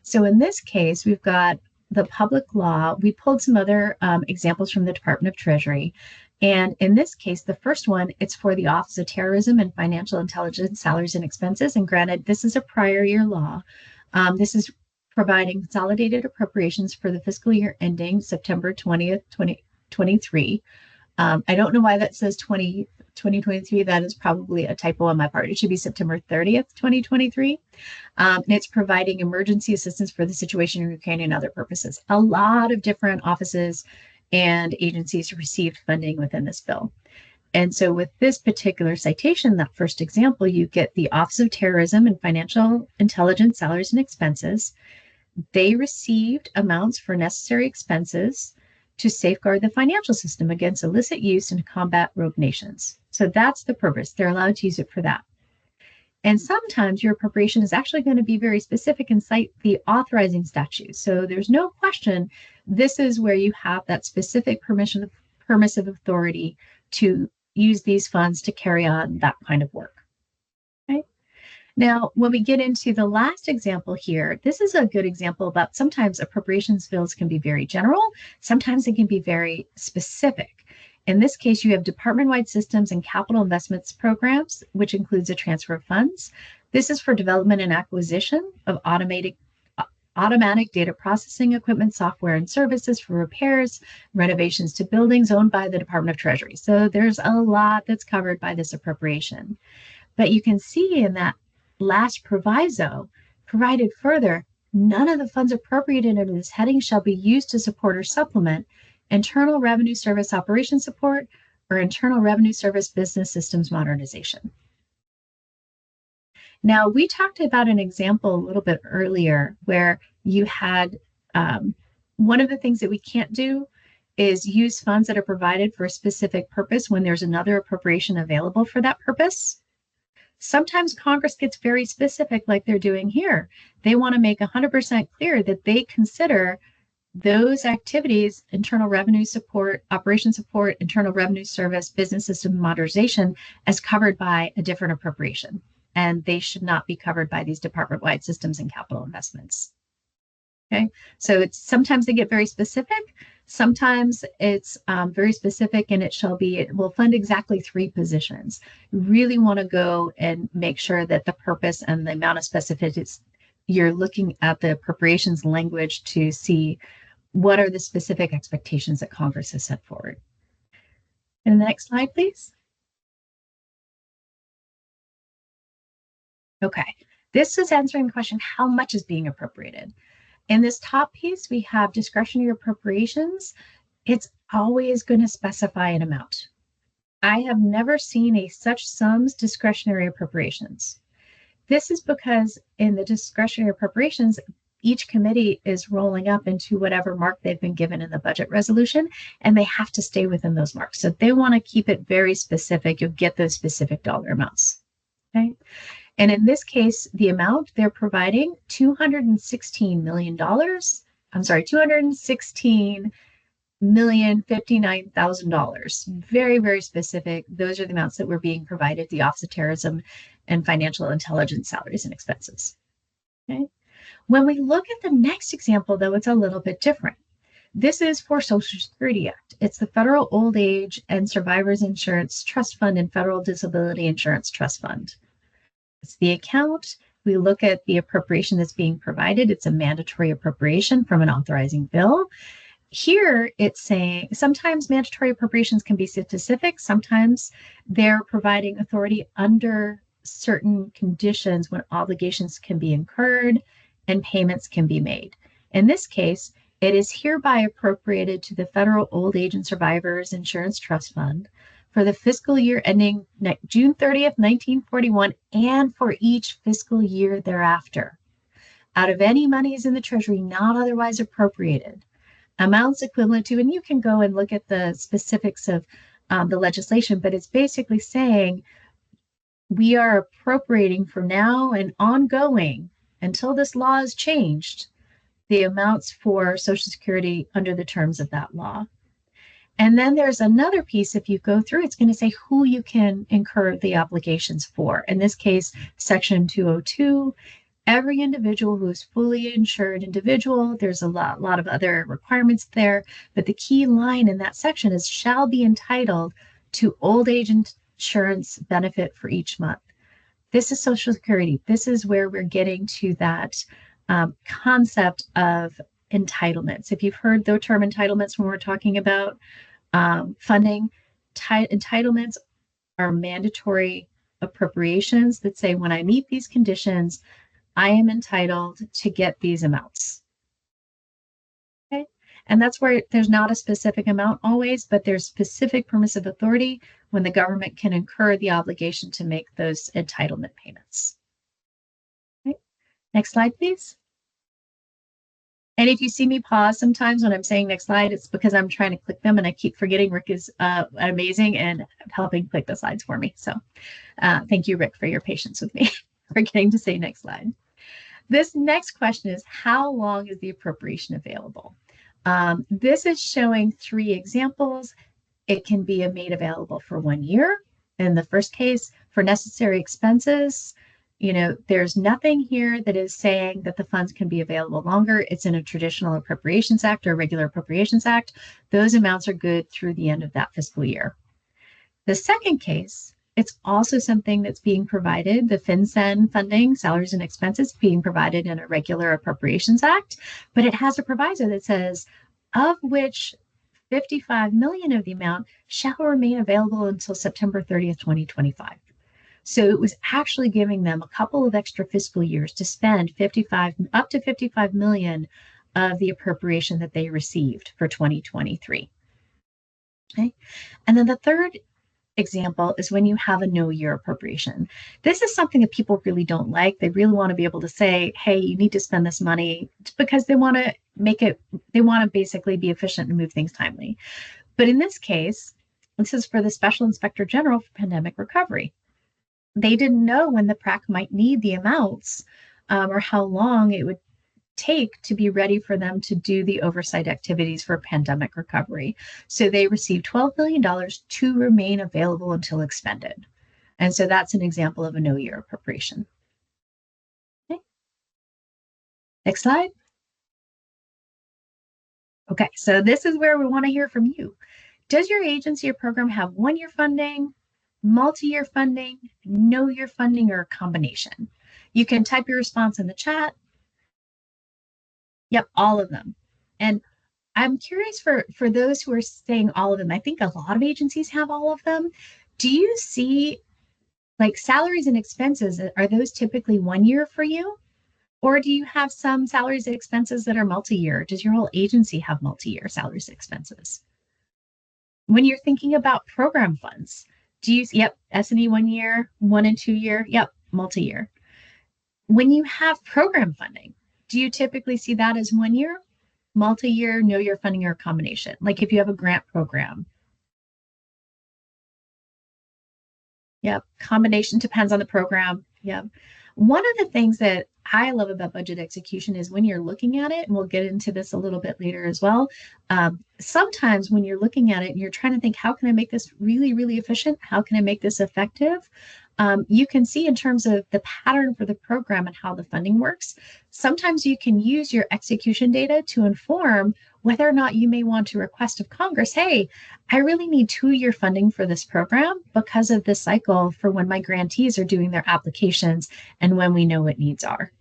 So in this case, we've got the public law. We pulled some other examples from the Department of Treasury. And in this case, the first one, it's for the Office of Terrorism and Financial Intelligence Salaries and Expenses. And granted, this is a prior year law. This is providing consolidated appropriations for the fiscal year ending September 20th, 2023. I don't know why that says 2023. That is probably a typo on my part. It should be September 30th, 2023. And it's providing emergency assistance for the situation in Ukraine and other purposes. A lot of different offices and agencies received funding within this bill. And so with this particular citation, that first example, you get the Office of Terrorism and Financial Intelligence Salaries and Expenses. They received amounts for necessary expenses to safeguard the financial system against illicit use and combat rogue nations. So that's the purpose. They're allowed to use it for that. And sometimes your appropriation is actually going to be very specific and cite the authorizing statute. So there's no question, this is where you have that specific permissive authority to use these funds to carry on that kind of work. Okay. Now, when we get into the last example here, this is a good example about sometimes appropriations bills can be very general, sometimes they can be very specific. In this case, you have department-wide systems and capital investments programs, which includes a transfer of funds. This is for development and acquisition of automatic data processing equipment, software, and services for repairs, renovations to buildings owned by the Department of Treasury. So there's a lot that's covered by this appropriation. But you can see in that last proviso, provided further, none of the funds appropriated under this heading shall be used to support or supplement Internal Revenue Service operation support or Internal Revenue Service business systems modernization. Now, we talked about an example a little bit earlier where you had One of the things that we can't do is use funds that are provided for a specific purpose when there's another appropriation available for that purpose. Sometimes Congress gets very specific, like they're doing here. They want to make 100% clear that they consider those activities, internal revenue support, operation support, internal revenue service, business system modernization, as covered by a different appropriation. And they should not be covered by these department-wide systems and capital investments. Okay, so it's sometimes they get very specific. Sometimes it's very specific, and it will fund exactly 3 positions. You really want to go and make sure that the purpose and the amount of specificity, you're looking at the appropriations language to see what are the specific expectations that Congress has set forward. And the next slide, please. Okay, this is answering the question, how much is being appropriated? In this top piece, we have discretionary appropriations. It's always going to specify an amount. I have never seen such sums discretionary appropriations. This is because in the discretionary appropriations, each committee is rolling up into whatever mark they've been given in the budget resolution, and they have to stay within those marks. So they want to keep it very specific. You'll get those specific dollar amounts. Okay. And in this case, the amount they're providing, $216 million. I'm sorry, $216,059,000. Very, very specific. Those are the amounts that were being provided, the Office of Terrorism and Financial Intelligence salaries and expenses. Okay. When we look at the next example, though, it's a little bit different. This is for Social Security Act. It's the Federal Old Age and Survivors Insurance Trust Fund and Federal Disability Insurance Trust Fund. It's the account. We look at the appropriation that's being provided. It's a mandatory appropriation from an authorizing bill. Here, it's saying sometimes mandatory appropriations can be specific. Sometimes they're providing authority under certain conditions when obligations can be incurred and payments can be made. In this case, it is hereby appropriated to the Federal Old Age and Survivors Insurance Trust Fund for the fiscal year ending June 30th, 1941, and for each fiscal year thereafter. Out of any monies in the Treasury not otherwise appropriated, amounts equivalent to, and you can go and look at the specifics of the legislation, but it's basically saying we are appropriating for now and ongoing until this law is changed, the amounts for Social Security under the terms of that law. And then there's another piece, if you go through, it's going to say who you can incur the obligations for. In this case, Section 202, every individual who is fully insured individual, there's a lot of other requirements there, but the key line in that section is shall be entitled to old age insurance benefit for each month. This is Social Security. This is where we're getting to that concept of entitlements. If you've heard the term entitlements when we're talking about funding, entitlements are mandatory appropriations that say when I meet these conditions, I am entitled to get these amounts. Okay, and that's where there's not a specific amount always, but there's specific permissive authority when the government can incur the obligation to make those entitlement payments. Okay. Next slide, please. And if you see me pause sometimes when I'm saying next slide, it's because I'm trying to click them and I keep forgetting. Rick is amazing and helping click the slides for me. So thank you, Rick, for your patience with me for getting to say next slide. This next question is, how long is the appropriation available? This is showing 3 examples. It can be made available for 1 year. In the first case, for necessary expenses, there's nothing here that is saying that the funds can be available longer. It's in a traditional Appropriations Act or regular Appropriations Act. Those amounts are good through the end of that fiscal year. The second case, it's also something that's being provided, the FinCEN funding, salaries and expenses, being provided in a regular Appropriations Act, but it has a proviso that says, of which 55 million of the amount shall remain available until September 30th, 2025. So it was actually giving them a couple of extra fiscal years to spend up to 55 million of the appropriation that they received for 2023. Okay. And then the third example is when you have a no-year appropriation. This is something that people really don't like. They really want to be able to say, hey, you need to spend this money because they want to they want to basically be efficient and move things timely. But in this case, this is for the Special Inspector General for Pandemic Recovery. They didn't know when the PRAC might need the amounts or how long it would take to be ready for them to do the oversight activities for pandemic recovery. So they received $12 million to remain available until expended. And so that's an example of a no-year appropriation. Okay. Next slide. Okay, so this is where we want to hear from you. Does your agency or program have one-year funding, multi-year funding, no-year funding, or a combination? You can type your response in the chat. Yep, all of them. And I'm curious for those who are saying all of them, I think a lot of agencies have all of them. Do you see like salaries and expenses, are those typically 1 year for you? Or do you have some salaries and expenses that are multi-year? Does your whole agency have multi-year salaries and expenses? When you're thinking about program funds, do you, yep, S&E 1 year, 1 and 2 year, yep, multi-year. When you have program funding, do you typically see that as 1 year, multi-year, no year funding, or a combination? Like if you have a grant program. Yep, combination depends on the program. Yep. One of the things that I love about budget execution is when you're looking at it, and we'll get into this a little bit later as well. Sometimes when you're looking at it and you're trying to think, how can I make this really, really efficient? How can I make this effective? You can see in terms of the pattern for the program and how the funding works. Sometimes you can use your execution data to inform whether or not you may want to request of Congress, hey, I really need 2-year funding for this program because of this cycle for when my grantees are doing their applications and when we know what needs are.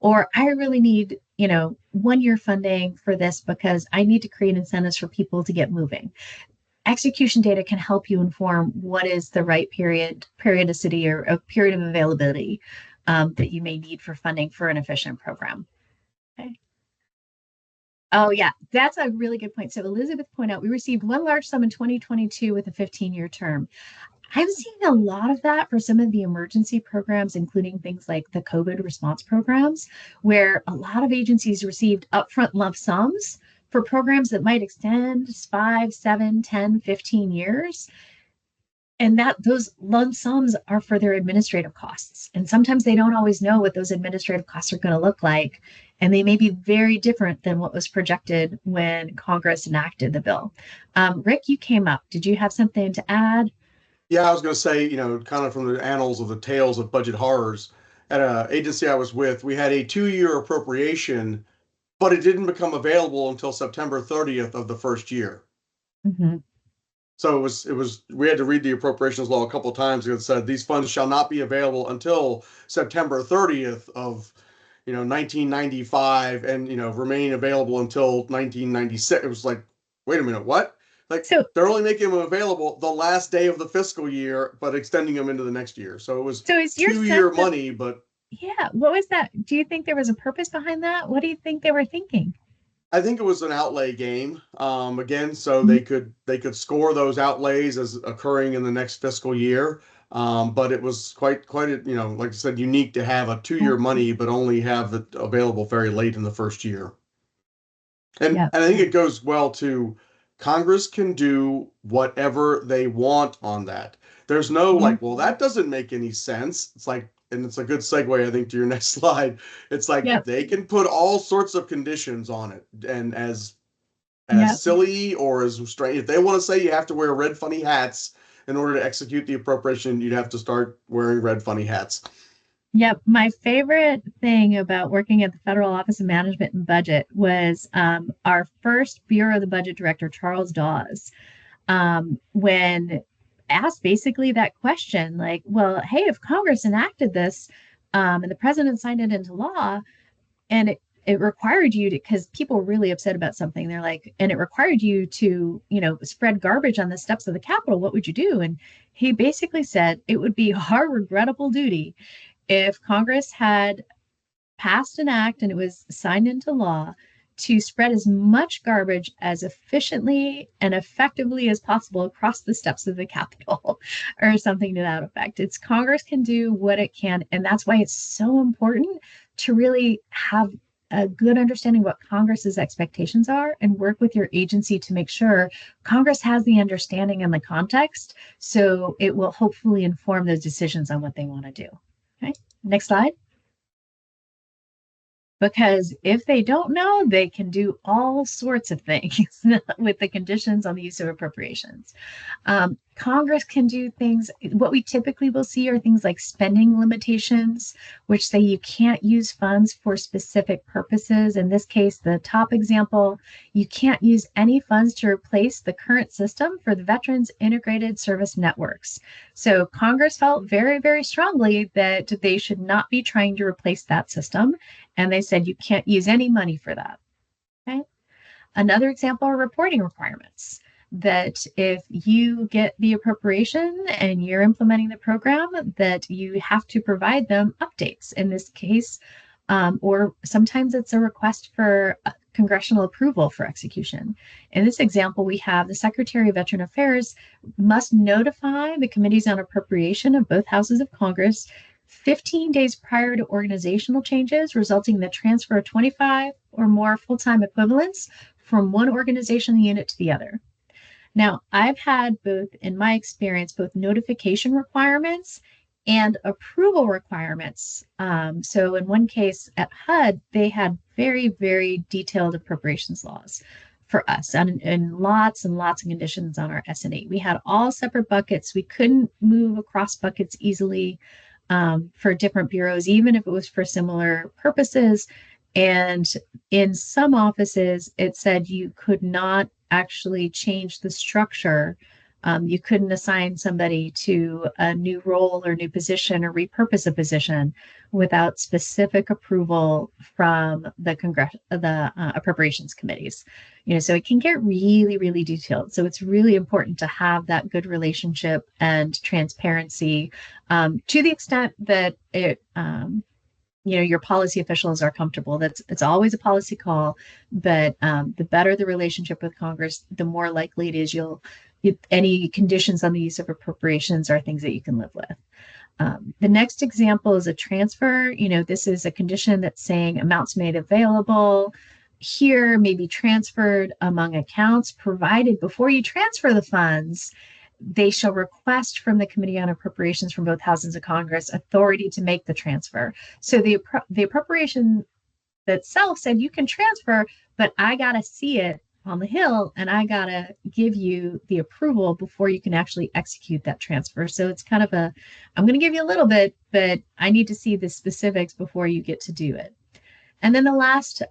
Or I really need, 1-year funding for this because I need to create incentives for people to get moving. Execution data can help you inform what is the right periodicity or a period of availability that you may need for funding for an efficient program. Okay. Oh, yeah, that's a really good point. So Elizabeth pointed out, we received one large sum in 2022 with a 15-year term. I'm seeing a lot of that for some of the emergency programs, including things like the COVID response programs, where a lot of agencies received upfront lump sums for programs that might extend 5, 7, 10, 15 years. And that those lump sums are for their administrative costs. And sometimes they don't always know what those administrative costs are going to look like. And they may be very different than what was projected when Congress enacted the bill. Rick, you came up. Did you have something to add? Yeah, I was going to say, kind of from the annals of the tales of budget horrors, at an agency I was with, we had a 2-year appropriation, but it didn't become available until September 30th of the first year. Mm-hmm. So we had to read the appropriations law a couple of times. It said these funds shall not be available until September 30th of 1995 and remain available until 1996. It was like, wait a minute, what? Like, So they're only making them available the last day of the fiscal year, but extending them into the next year. So it was is your 2-year sense money, but yeah, what was that? Do you think there was a purpose behind that? What do you think they were thinking? I think it was an outlay game. Again, so Mm-hmm. they could score those outlays as occurring in the next fiscal year. But it was quite like I said, unique to have a 2-year money, but only have it available very late in the first year. Yeah. And I think it goes well to Congress can do whatever they want on that. There's no Yeah. like, well, that doesn't make any sense. It's like, and it's a good segue, I think, to your next slide. It's like Yep. they can put all sorts of conditions on it, and as Yep. silly or as strange, if they want to say you have to wear red funny hats in order to execute the appropriation, you'd have to start wearing red funny hats. Yep. My favorite thing about working at the Federal Office of Management and Budget was our first Bureau of the Budget Director, Charles Dawes, when asked basically that question, like, well, hey, if Congress enacted this and the president signed it into law, and it required you to, because people were really upset about something, they're like, and it required you to, spread garbage on the steps of the Capitol, what would you do? And he basically said it would be our regrettable duty if Congress had passed an act and it was signed into law to spread as much garbage as efficiently and effectively as possible across the steps of the Capitol or something to that effect. It's Congress can do what it can. And that's why it's so important to really have a good understanding of what Congress's expectations are and work with your agency to make sure Congress has the understanding and the context, so it will hopefully inform those decisions on what they want to do. Okay, next slide. Because if they don't know, they can do all sorts of things with the conditions on the use of appropriations. Congress can do things. What we typically will see are things like spending limitations, which say you can't use funds for specific purposes. In this case, the top example, you can't use any funds to replace the current system for the Veterans Integrated Service Networks. So Congress felt very, very strongly that they should not be trying to replace that system. And they said you can't use any money for that. Okay. Another example are reporting requirements, that if you get the appropriation and you're implementing the program, that you have to provide them updates. In this case, or sometimes it's a request for congressional approval for execution. In this example, we have the Secretary of Veteran Affairs must notify the committees on appropriation of both houses of Congress 15 days prior to organizational changes, resulting in the transfer of 25 or more full-time equivalents from one organizational unit to the other. Now, I've had both, in my experience, both notification requirements and approval requirements. So in one case at HUD, they had very, very detailed appropriations laws for us and lots and lots of conditions on our S&E. We had all separate buckets. We couldn't move across buckets easily for different bureaus, even if it was for similar purposes. And in some offices, it said you could not actually change the structure. You couldn't assign somebody to a new role or new position or repurpose a position without specific approval from the appropriations committees. So it can get really, really detailed. So it's really important to have that good relationship and transparency to the extent that it your policy officials are comfortable. It's always a policy call, but the better the relationship with Congress, the more likely it is any conditions on the use of appropriations are things that you can live with. The next example is a transfer. This is a condition that's saying amounts made available here may be transferred among accounts, provided before you transfer the funds, they shall request from the Committee on Appropriations from both houses of Congress authority to make the transfer. So the appropriation itself said you can transfer, but I got to see it on the Hill and I got to give you the approval before you can actually execute that transfer. So it's kind of I'm going to give you a little bit, but I need to see the specifics before you get to do it. And then the last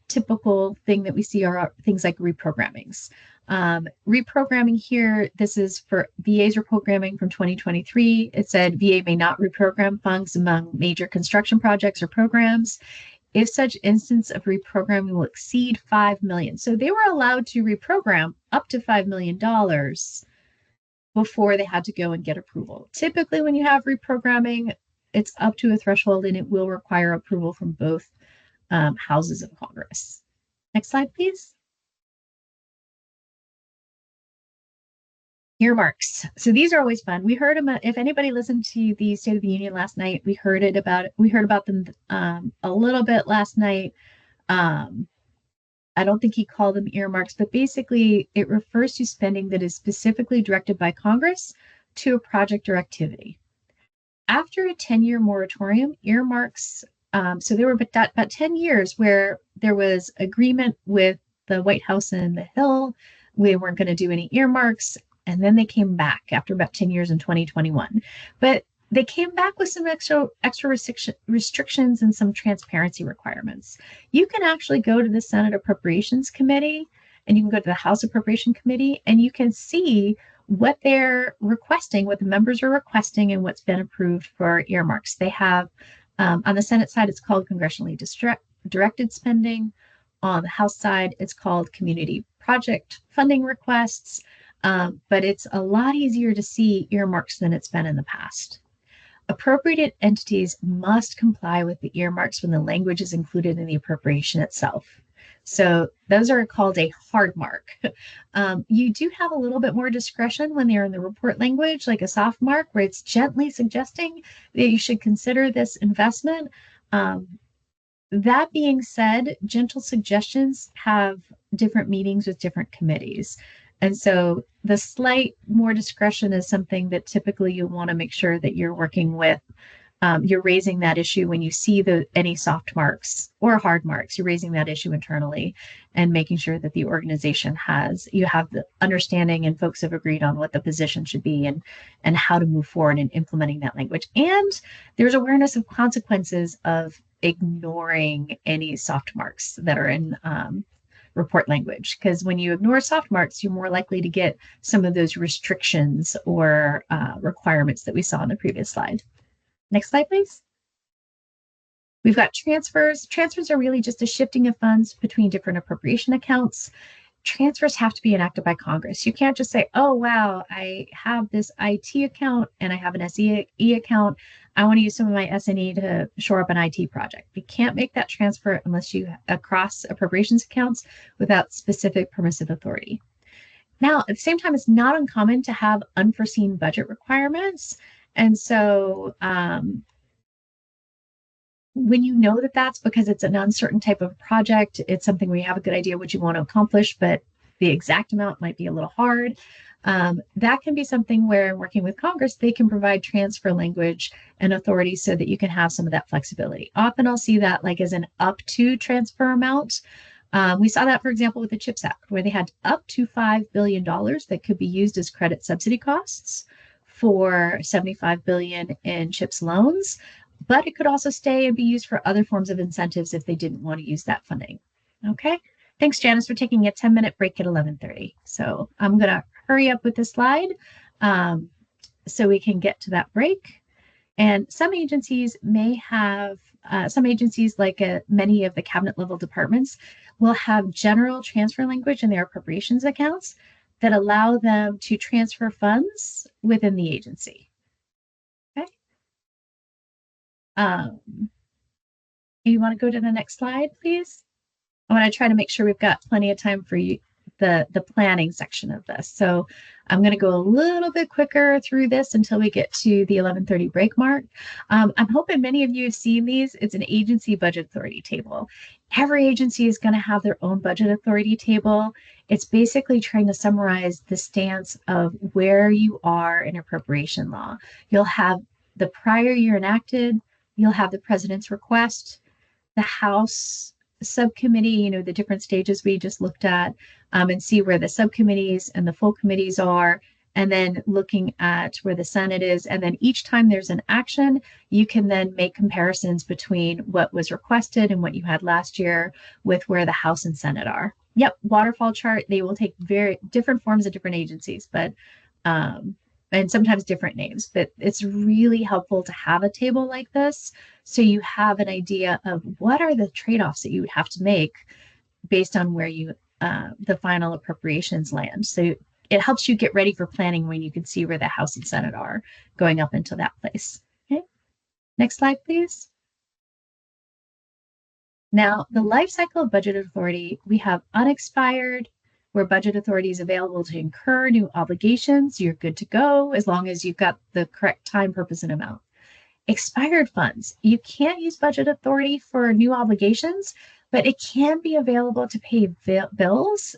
typical thing that we see are things like reprogrammings. Reprogramming here, this is for VA's reprogramming from 2023. It said VA may not reprogram funds among major construction projects or programs if such instance of reprogramming will exceed $5 million. So they were allowed to reprogram up to $5 million before they had to go and get approval. Typically, when you have reprogramming, it's up to a threshold and it will require approval from both houses of Congress. Next slide, please. Earmarks. So these are always fun. We heard about, if anybody listened to the State of the Union last night, we heard about them a little bit last night. I don't think he called them earmarks, but basically it refers to spending that is specifically directed by Congress to a project or activity. After a 10-year moratorium, earmarks, so there were about 10 years where there was agreement with the White House and the Hill. We weren't going to do any earmarks. And then they came back after about 10 years in 2021. But they came back with some extra restrictions and some transparency requirements. You can actually go to the Senate Appropriations Committee and you can go to the House Appropriation Committee and you can see what they're requesting, what the members are requesting, and what's been approved for earmarks. They have, on the Senate side, it's called congressionally directed spending. On the House side, it's called community project funding requests. But it's a lot easier to see earmarks than it's been in the past. Appropriated entities must comply with the earmarks when the language is included in the appropriation itself. So those are called a hard mark. You do have a little bit more discretion when they're in the report language, like a soft mark, where it's gently suggesting that you should consider this investment. That being said, gentle suggestions have different meetings with different committees. And so the slight more discretion is something that typically you want to make sure that you're working with. You're raising that issue when you see any soft marks or hard marks. You're raising that issue internally and making sure that the organization you have the understanding and folks have agreed on what the position should be and how to move forward in implementing that language. And there's awareness of consequences of ignoring any soft marks that are in report language, because when you ignore soft marks, you're more likely to get some of those restrictions or requirements that we saw in the previous slide. Next slide, please. We've got transfers. Transfers are really just a shifting of funds between different appropriation accounts. Transfers have to be enacted by Congress. You can't just say, oh, wow, I have this IT account and I have an SE account. I want to use some of my S&E to shore up an IT project. You can't make that transfer unless you across appropriations accounts without specific permissive authority. Now, at the same time, it's not uncommon to have unforeseen budget requirements. And so when you know that that's because it's an uncertain type of project, it's something where you have a good idea what you want to accomplish, but the exact amount might be a little hard. That can be something where working with Congress, they can provide transfer language and authority so that you can have some of that flexibility. Often I'll see that like as an up to transfer amount. We saw that, for example, with the CHIPS Act, where they had up to $5 billion that could be used as credit subsidy costs for $75 billion in CHIPS loans, but it could also stay and be used for other forms of incentives if they didn't want to use that funding. Okay. Thanks, Janice, for taking a 10-minute break at 11:30. So I'm going to hurry up with this slide so we can get to that break. And some agencies may have, like many of the cabinet level departments, will have general transfer language in their appropriations accounts that allow them to transfer funds within the agency. Okay. You want to go to the next slide, please? I want to try to make sure we've got plenty of time for you, the planning section of this. So I'm going to go a little bit quicker through this until we get to the 11:30 break mark. I'm hoping many of you have seen these. It's an agency budget authority table. Every agency is going to have their own budget authority table. It's basically trying to summarize the stance of where you are in appropriation law. You'll have the prior year enacted, you'll have the president's request, the House subcommittee, the different stages we just looked at, and see where the subcommittees and the full committees are, and then looking at where the Senate is. And then each time there's an action, you can then make comparisons between what was requested and what you had last year with where the House and Senate are. Yep, waterfall chart. They will take very different forms of different agencies, but and sometimes different names, but it's really helpful to have a table like this so you have an idea of what are the trade-offs that you would have to make based on where you the final appropriations land. So it helps you get ready for planning when you can see where the House and Senate are going up into that place. Okay, next slide, please. Now, the life cycle of budget authority, we have unexpired, where budget authority is available to incur new obligations. You're good to go as long as you've got the correct time, purpose, and amount. Expired funds, you can't use budget authority for new obligations, but it can be available to pay bills,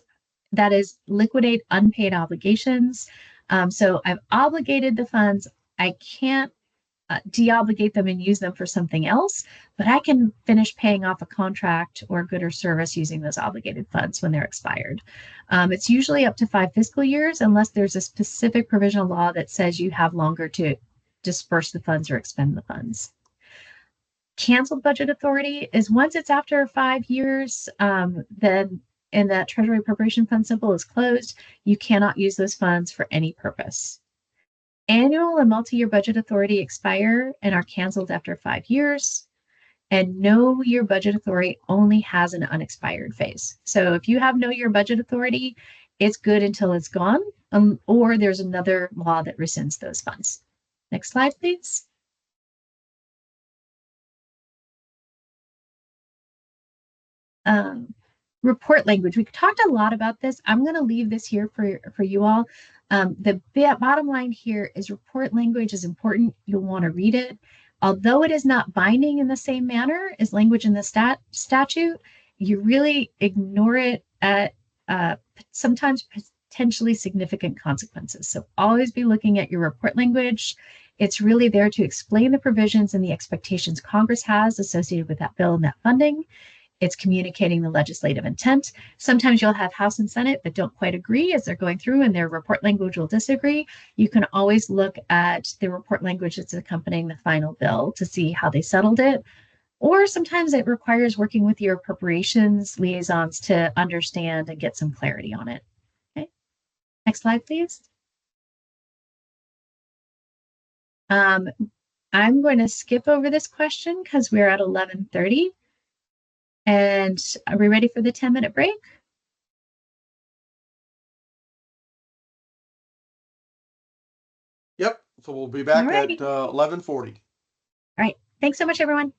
that is, liquidate unpaid obligations. So I've obligated the funds. I can't deobligate them and use them for something else, but I can finish paying off a contract or good or service using those obligated funds when they're expired. It's usually up to 5 fiscal years unless there's a specific provisional law that says you have longer to disperse the funds or expend the funds. Canceled budget authority is once it's after 5 years, then and that Treasury Appropriation Fund symbol is closed, you cannot use those funds for any purpose. Annual and multi-year budget authority expire and are canceled after 5 years. And no year budget authority only has an unexpired phase. So if you have no year budget authority, it's good until it's gone, or there's another law that rescinds those funds. Next slide, please. Report language. We talked a lot about this. I'm going to leave this here for you all. The bottom line here is report language is important. You'll want to read it. Although it is not binding in the same manner as language in the statute, you really ignore it at sometimes potentially significant consequences. So always be looking at your report language. It's really there to explain the provisions and the expectations Congress has associated with that bill and that funding. It's communicating the legislative intent. Sometimes you'll have House and Senate that don't quite agree as they're going through, and their report language will disagree. You can always look at the report language that's accompanying the final bill to see how they settled it. Or sometimes it requires working with your appropriations liaisons to understand and get some clarity on it. Okay. Next slide, please. I'm going to skip over this question because we're at 11:30. And are we ready for the 10-minute break? Yep. So we'll be back at 11:40. All right. Thanks so much, everyone.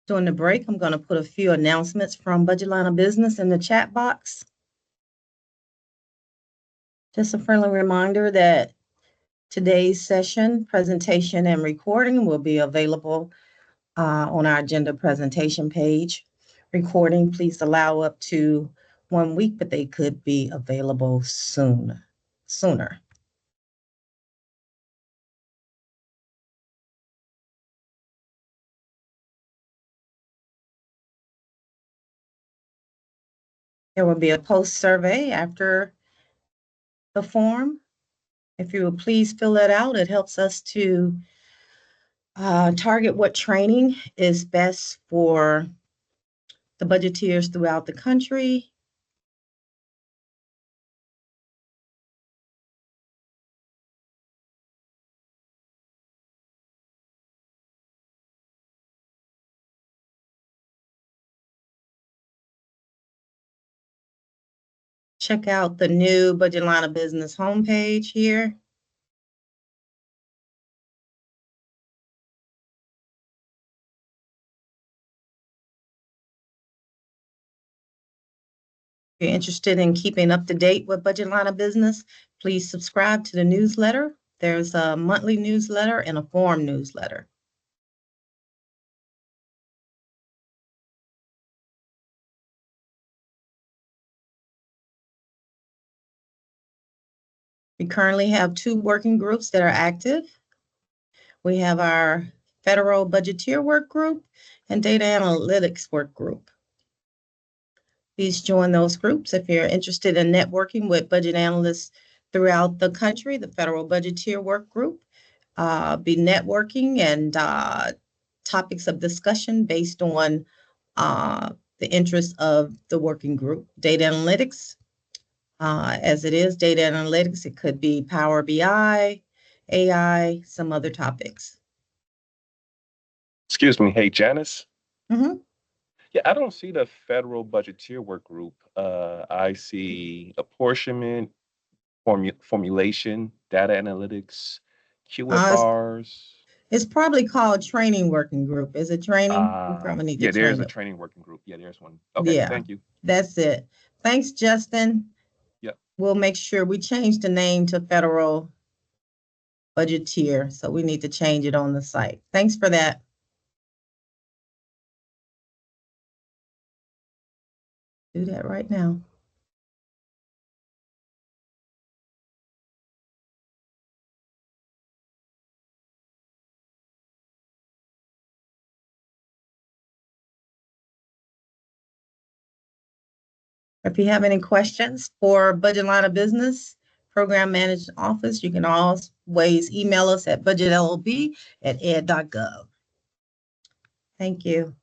During the break, I'm going to put a few announcements from Budget Line of Business in the chat box. Just a friendly reminder that today's session, presentation, and recording will be available on our agenda presentation page. Recording, please allow up to 1 week, but they could be available sooner. There will be a post survey after the form. If you would please fill that out, it helps us to target what training is best for the budgeteers throughout the country. Check out the new Budget Line of Business homepage here. If you're interested in keeping up to date with Budget Line of Business, please subscribe to the newsletter. There's a monthly newsletter and a form newsletter. We currently have 2 working groups that are active. We have our Federal Budgeteer Work Group and Data Analytics Work Group. Please join those groups if you're interested in networking with budget analysts throughout the country. The Federal Budgeteer Work Group be networking and topics of discussion based on the interests of the working group. Data analytics, as it is data analytics, it could be Power BI, AI, some other topics. Excuse me. Hey, Janice. Mm-hmm. Yeah, I don't see the Federal Budgeteer Work Group. I see apportionment, formulation, data analytics, QFRs. It's probably called training working group. Is it training? We probably need to Yeah, there's train a it. training working group. Yeah, there's one. Okay, Yeah. thank you. That's it. Thanks, Justin. Yep. We'll make sure we change the name to Federal budgeteer. So we need to change it on the site. Thanks for that. Do that right now. If you have any questions for budget line of business, program management office, you can always email us at budgetlb@ed.gov. Thank you.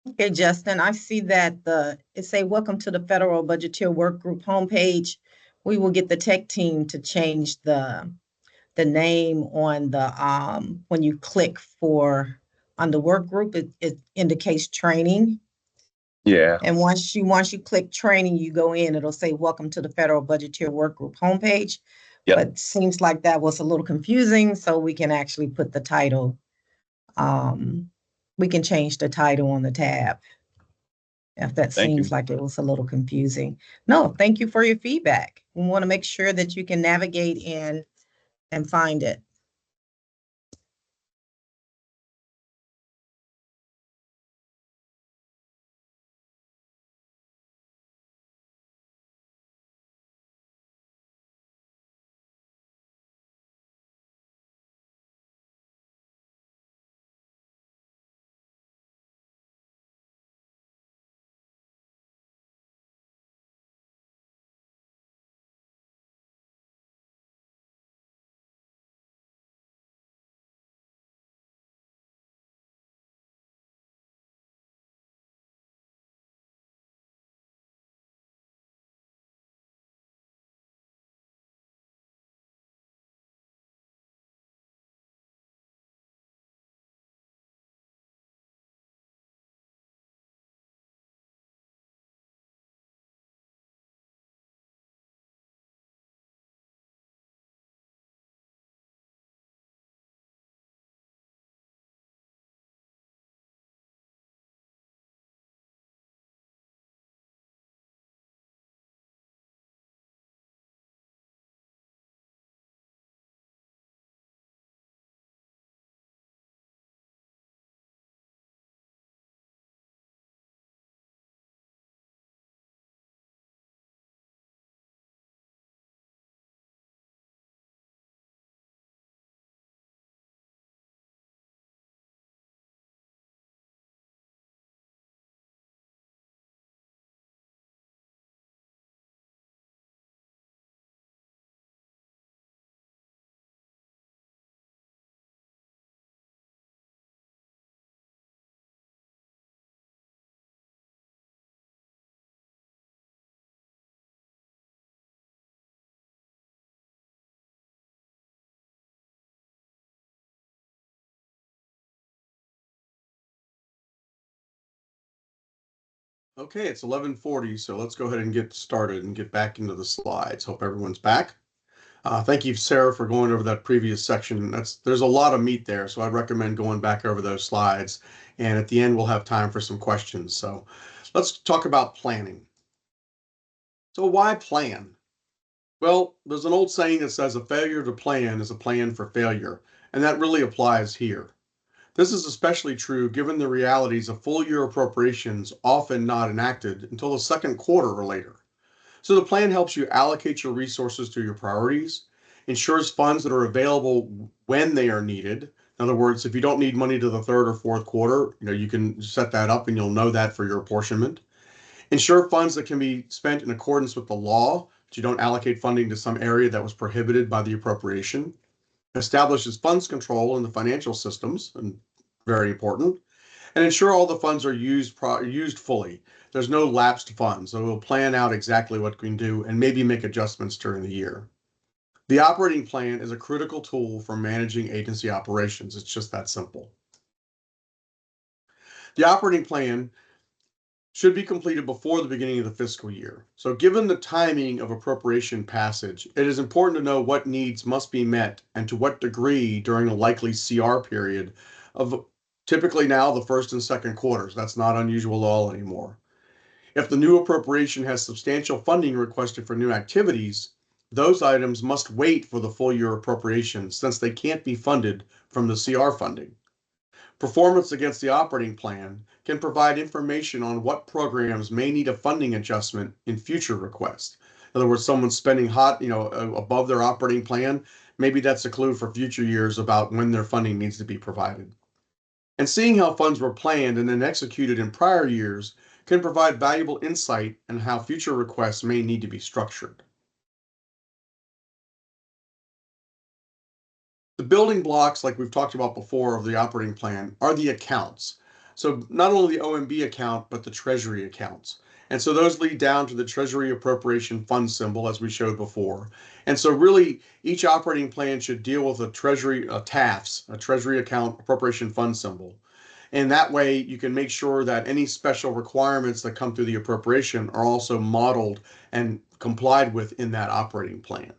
Okay, Justin, I see that it say welcome to the Federal Budgeteer Work Group homepage. We will get the tech team to change the name on the when you click for on the work group, it indicates training. Yeah. And once you click training, you go in, it'll say welcome to the Federal Budgeteer Work Group homepage. Yep. But seems like that was a little confusing, so we can actually put the title. We can change the title on the tab if that Thank you. seems like it was a little confusing. No, thank you for your feedback. We want to make sure that you can navigate in and find it. Okay, it's 11:40, so let's go ahead and get started and get back into the slides. Hope everyone's back. Thank you, Sarah, for going over that previous section. There's a lot of meat there, so I'd recommend going back over those slides. And at the end, we'll have time for some questions. So let's talk about planning. So why plan? Well, there's an old saying that says a failure to plan is a plan for failure, and that really applies here. This is especially true given the realities of full year appropriations often not enacted until the second quarter or later. So the plan helps you allocate your resources to your priorities, ensures funds that are available when they are needed. In other words, if you don't need money to the third or fourth quarter, you can set that up and you'll know that for your apportionment. Ensure funds that can be spent in accordance with the law, that you don't allocate funding to some area that was prohibited by the appropriation. Establishes funds control in the financial systems, and very important, and ensure all the funds are used fully. There's no lapsed funds, so we'll plan out exactly what we can do and maybe make adjustments during the year. The operating plan is a critical tool for managing agency operations. It's just that simple. The operating plan should be completed before the beginning of the fiscal year. So given the timing of appropriation passage, it is important to know what needs must be met and to what degree during a likely CR period of typically now the first and second quarters. That's not unusual at all anymore. If the new appropriation has substantial funding requested for new activities, those items must wait for the full year appropriation since they can't be funded from the CR funding. Performance against the operating plan can provide information on what programs may need a funding adjustment in future requests. In other words, someone's spending above their operating plan, maybe that's a clue for future years about when their funding needs to be provided. And seeing how funds were planned and then executed in prior years can provide valuable insight on how future requests may need to be structured. The building blocks, like we've talked about before, of the operating plan are the accounts. So not only the OMB account, but the Treasury accounts. And so those lead down to the Treasury Appropriation Fund symbol, as we showed before. And so really, each operating plan should deal with a Treasury TAFs, a Treasury Account Appropriation Fund symbol. And that way, you can make sure that any special requirements that come through the appropriation are also modeled and complied with in that operating plan.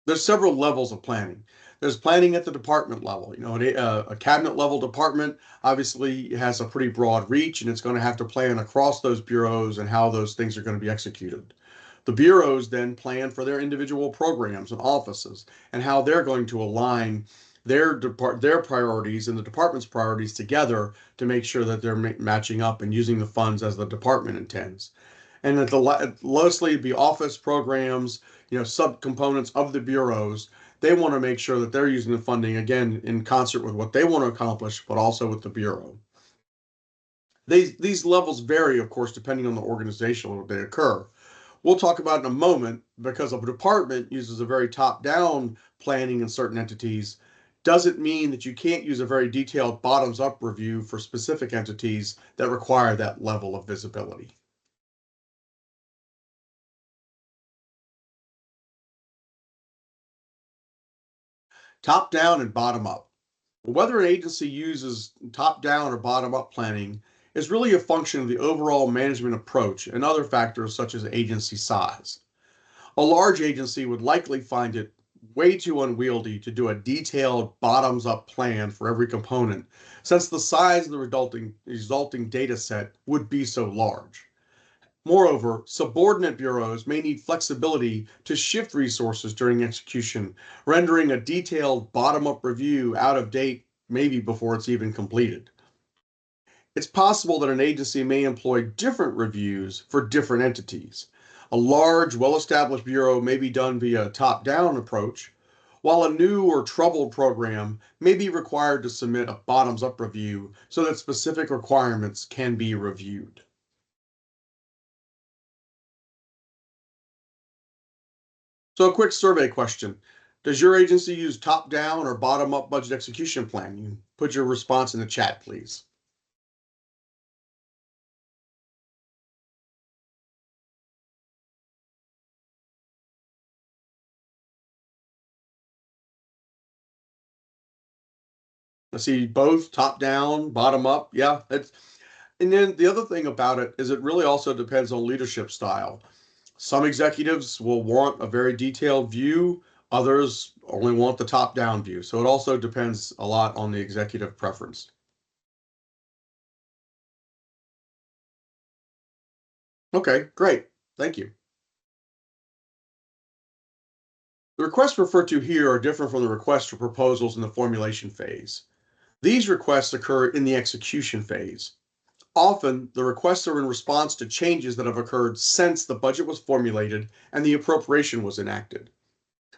There's several levels of planning. There's planning at the department level. A cabinet level department obviously has a pretty broad reach, and it's going to have to plan across those bureaus and how those things are going to be executed. The bureaus then plan for their individual programs and offices and how they're going to align their priorities and the department's priorities together to make sure that they're matching up and using the funds as the department intends. And at the lowestly be office programs, subcomponents of the bureaus. They want to make sure that they're using the funding again in concert with what they want to accomplish, but also with the bureau. These levels vary, of course, depending on the organization where they occur. We'll talk about in a moment because a department uses a very top-down planning in certain entities doesn't mean that you can't use a very detailed bottoms-up review for specific entities that require that level of visibility. Top-down and bottom-up. Whether an agency uses top-down or bottom-up planning is really a function of the overall management approach and other factors such as agency size. A large agency would likely find it way too unwieldy to do a detailed bottoms-up plan for every component, since the size of the resulting data set would be so large. Moreover, subordinate bureaus may need flexibility to shift resources during execution, rendering a detailed bottom-up review out of date maybe before it's even completed. It's possible that an agency may employ different reviews for different entities. A large, well-established bureau may be done via a top-down approach, while a new or troubled program may be required to submit a bottoms-up review so that specific requirements can be reviewed. So a quick survey question. Does your agency use top-down or bottom-up budget execution plan? You can put your response in the chat, please. I see both top down, bottom up. Yeah, and then the other thing about it is it really also depends on leadership style. Some executives will want a very detailed view, others only want the top down view. So it also depends a lot on the executive preference. Okay, great. Thank you. The requests referred to here are different from the requests for proposals in the formulation phase. These requests occur in the execution phase. Often, the requests are in response to changes that have occurred since the budget was formulated and the appropriation was enacted.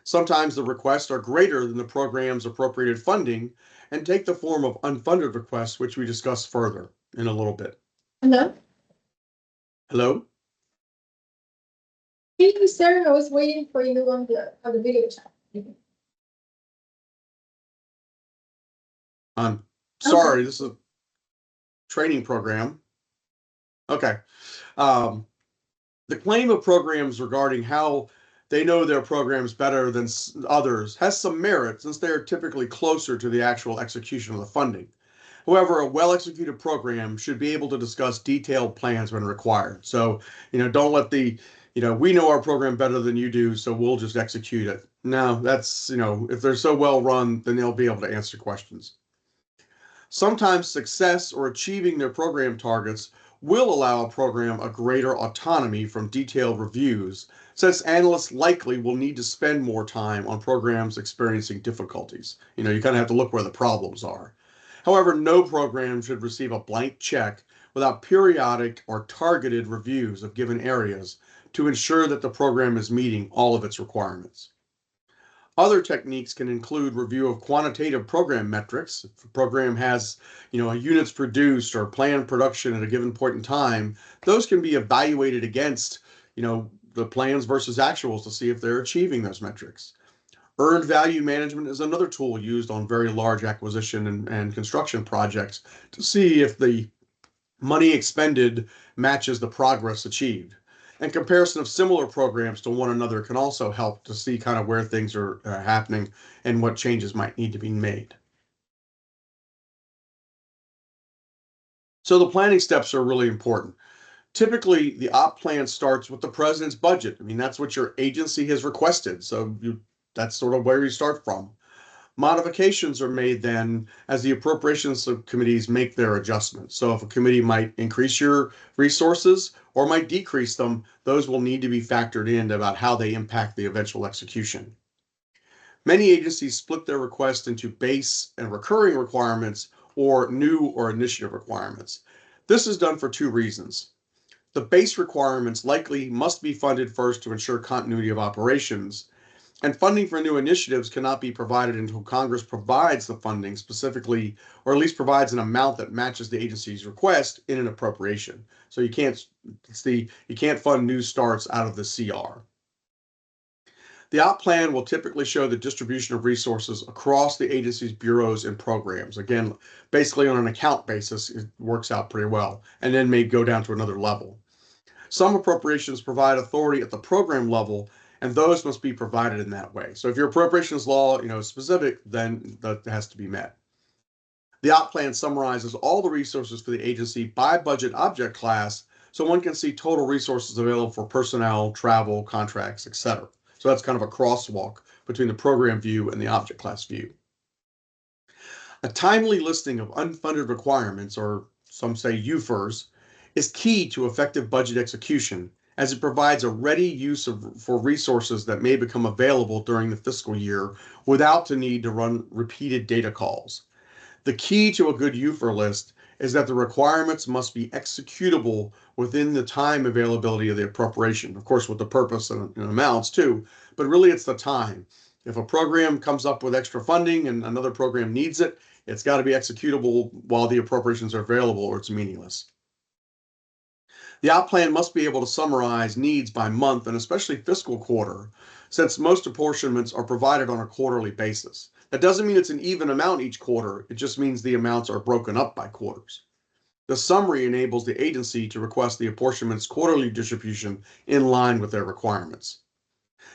Sometimes the requests are greater than the program's appropriated funding and take the form of unfunded requests, which we discuss further in a little bit. Hello? Hello? Thank you, sir. I was waiting for you on the video chat. I'm sorry, this is a training program. Okay. The claim of programs regarding how they know their programs better than others has some merit since they are typically closer to the actual execution of the funding. However, a well-executed program should be able to discuss detailed plans when required. So, don't let we know our program better than you do, so we'll just execute it. No, that's, if they're so well run, then they'll be able to answer questions. Sometimes success or achieving their program targets will allow a program a greater autonomy from detailed reviews, since analysts likely will need to spend more time on programs experiencing difficulties. You kind of have to look where the problems are. However, no program should receive a blank check without periodic or targeted reviews of given areas to ensure that the program is meeting all of its requirements. Other techniques can include review of quantitative program metrics. If a program has, units produced or planned production at a given point in time, those can be evaluated against, the plans versus actuals to see if they're achieving those metrics. Earned value management is another tool used on very large acquisition and construction projects to see if the money expended matches the progress achieved. And comparison of similar programs to one another can also help to see kind of where things are happening and what changes might need to be made. So the planning steps are really important. Typically, the op plan starts with the president's budget. I mean, that's what your agency has requested. So that's sort of where you start from. Modifications are made then as the appropriations committees make their adjustments. So if a committee might increase your resources or might decrease them, those will need to be factored in about how they impact the eventual execution. Many agencies split their request into base and recurring requirements or new or initiative requirements. This is done for two reasons. The base requirements likely must be funded first to ensure continuity of operations, and funding for new initiatives cannot be provided until Congress provides the funding specifically, or at least provides an amount that matches the agency's request in an appropriation. So you can't fund new starts out of the CR. The op plan will typically show the distribution of resources across the agency's bureaus and programs. Again, basically on an account basis, it works out pretty well, and then may go down to another level. Some appropriations provide authority at the program level, and those must be provided in that way. So if your appropriations law, is specific, then that has to be met. The op plan summarizes all the resources for the agency by budget object class, so one can see total resources available for personnel, travel, contracts, etc. So that's kind of a crosswalk between the program view and the object class view. A timely listing of unfunded requirements, or some say UFERs, is key to effective budget execution, as it provides a ready use for resources that may become available during the fiscal year without the need to run repeated data calls. The key to a good UFER list is that the requirements must be executable within the time availability of the appropriation, of course with the purpose and amounts too, but really it's the time. If a program comes up with extra funding and another program needs it, it's got to be executable while the appropriations are available or it's meaningless. The op plan must be able to summarize needs by month and especially fiscal quarter, since most apportionments are provided on a quarterly basis. That doesn't mean it's an even amount each quarter, it just means the amounts are broken up by quarters. The summary enables the agency to request the apportionment's quarterly distribution in line with their requirements.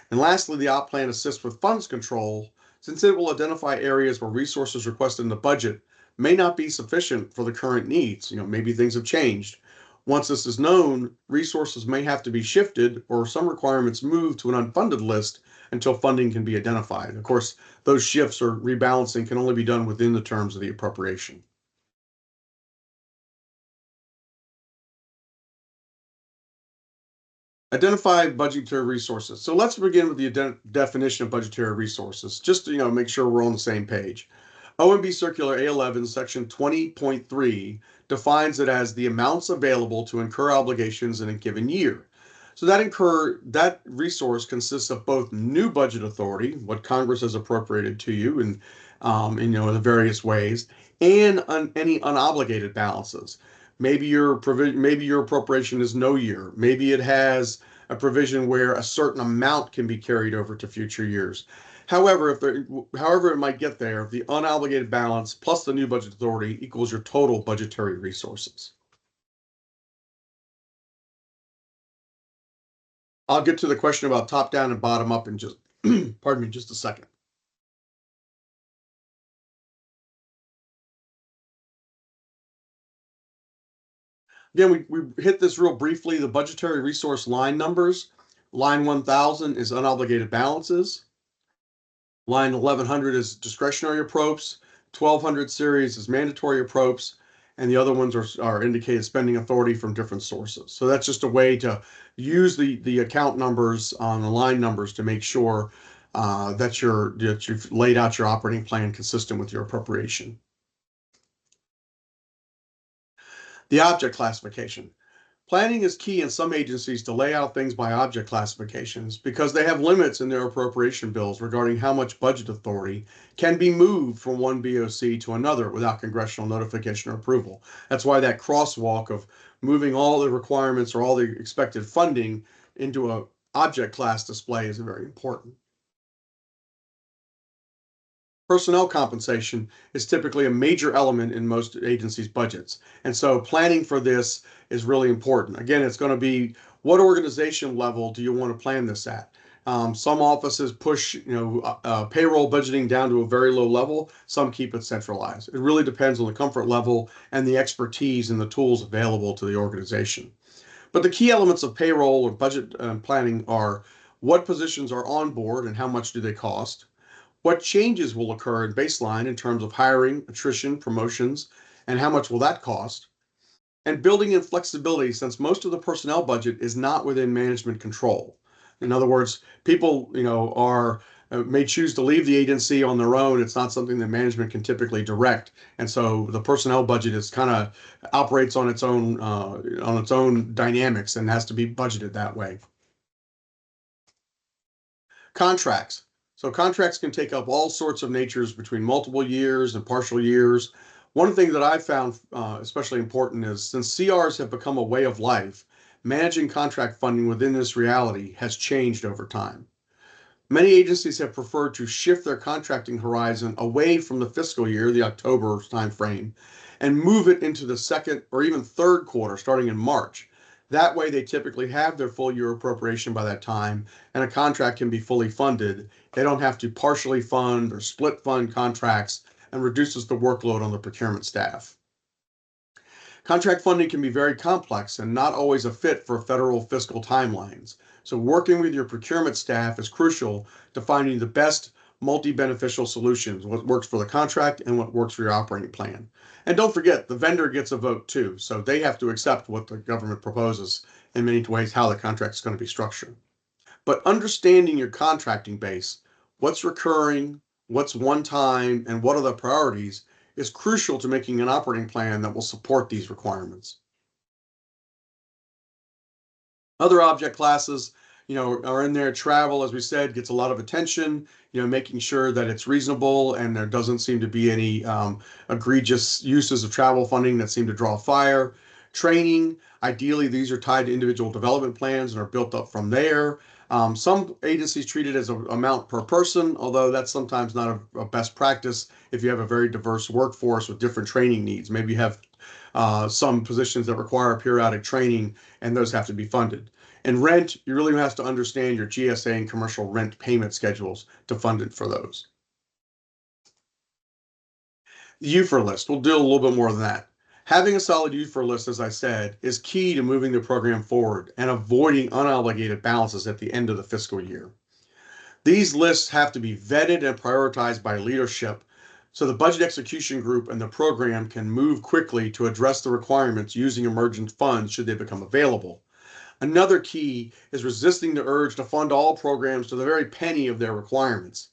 And lastly, the op plan assists with funds control, since it will identify areas where resources requested in the budget may not be sufficient for the current needs. Maybe things have changed. Once this is known, resources may have to be shifted or some requirements moved to an unfunded list until funding can be identified. Of course, those shifts or rebalancing can only be done within the terms of the appropriation. Identify budgetary resources. So let's begin with the definition of budgetary resources, just to make sure we're on the same page. OMB Circular A11, Section 20.3 defines it as the amounts available to incur obligations in a given year. So that resource consists of both new budget authority, what Congress has appropriated to you in the various ways, and any unobligated balances. Maybe your appropriation is no year. Maybe it has a provision where a certain amount can be carried over to future years. However, however it might get there, the unobligated balance plus the new budget authority equals your total budgetary resources. I'll get to the question about top down and bottom up in just, pardon me, just a second. Again, we hit this real briefly. The budgetary resource line numbers. Line 1000 is unobligated balances. Line 1100 is discretionary appropes. 1200 series is mandatory appropes. And the other ones are indicated spending authority from different sources. So that's just a way to use the account numbers on the line numbers to make sure that you've laid out your operating plan consistent with your appropriation. The object classification. Planning is key in some agencies to lay out things by object classifications because they have limits in their appropriation bills regarding how much budget authority can be moved from one BOC to another without congressional notification or approval. That's why that crosswalk of moving all the requirements or all the expected funding into an object class display is very important. Personnel compensation is typically a major element in most agencies' budgets. And so planning for this is really important. Again, it's going to be what organization level do you want to plan this at? Some offices push payroll budgeting down to a very low level. Some keep it centralized. It really depends on the comfort level and the expertise and the tools available to the organization. But the key elements of payroll or budget planning are what positions are on board and how much do they cost? What changes will occur in baseline in terms of hiring, attrition, promotions, and how much will that cost? And building in flexibility since most of the personnel budget is not within management control. In other words, people may choose to leave the agency on their own. It's not something that management can typically direct. And so the personnel budget is kind of operates on its own dynamics and has to be budgeted that way. Contracts. So contracts can take up all sorts of natures between multiple years and partial years. One thing that I've found especially important is since CRs have become a way of life, managing contract funding within this reality has changed over time. Many agencies have preferred to shift their contracting horizon away from the fiscal year, the October timeframe, and move it into the second or even third quarter, starting in March. That way, they typically have their full year appropriation by that time, and a contract can be fully funded. They don't have to partially fund or split fund contracts and reduces the workload on the procurement staff. Contract funding can be very complex and not always a fit for federal fiscal timelines. So working with your procurement staff is crucial to finding the best multi-beneficial solutions, what works for the contract and what works for your operating plan. And don't forget, the vendor gets a vote too, so they have to accept what the government proposes in many ways, how the contract is going to be structured. But understanding your contracting base, what's recurring, what's one time, and what are the priorities is crucial to making an operating plan that will support these requirements. Other object classes, are in there. Travel, as we said, gets a lot of attention, making sure that it's reasonable and there doesn't seem to be any egregious uses of travel funding that seem to draw fire. Training, ideally, these are tied to individual development plans and are built up from there. Some agencies treat it as an amount per person, although that's sometimes not a best practice if you have a very diverse workforce with different training needs. Maybe you have some positions that require periodic training and those have to be funded. And rent, you really have to understand your GSA and commercial rent payment schedules to fund it for those. UFOR list, we'll do a little bit more than that. Having a solid UFOR list, as I said, is key to moving the program forward and avoiding unobligated balances at the end of the fiscal year. These lists have to be vetted and prioritized by leadership so the budget execution group and the program can move quickly to address the requirements using emergent funds should they become available. Another key is resisting the urge to fund all programs to the very penny of their requirements.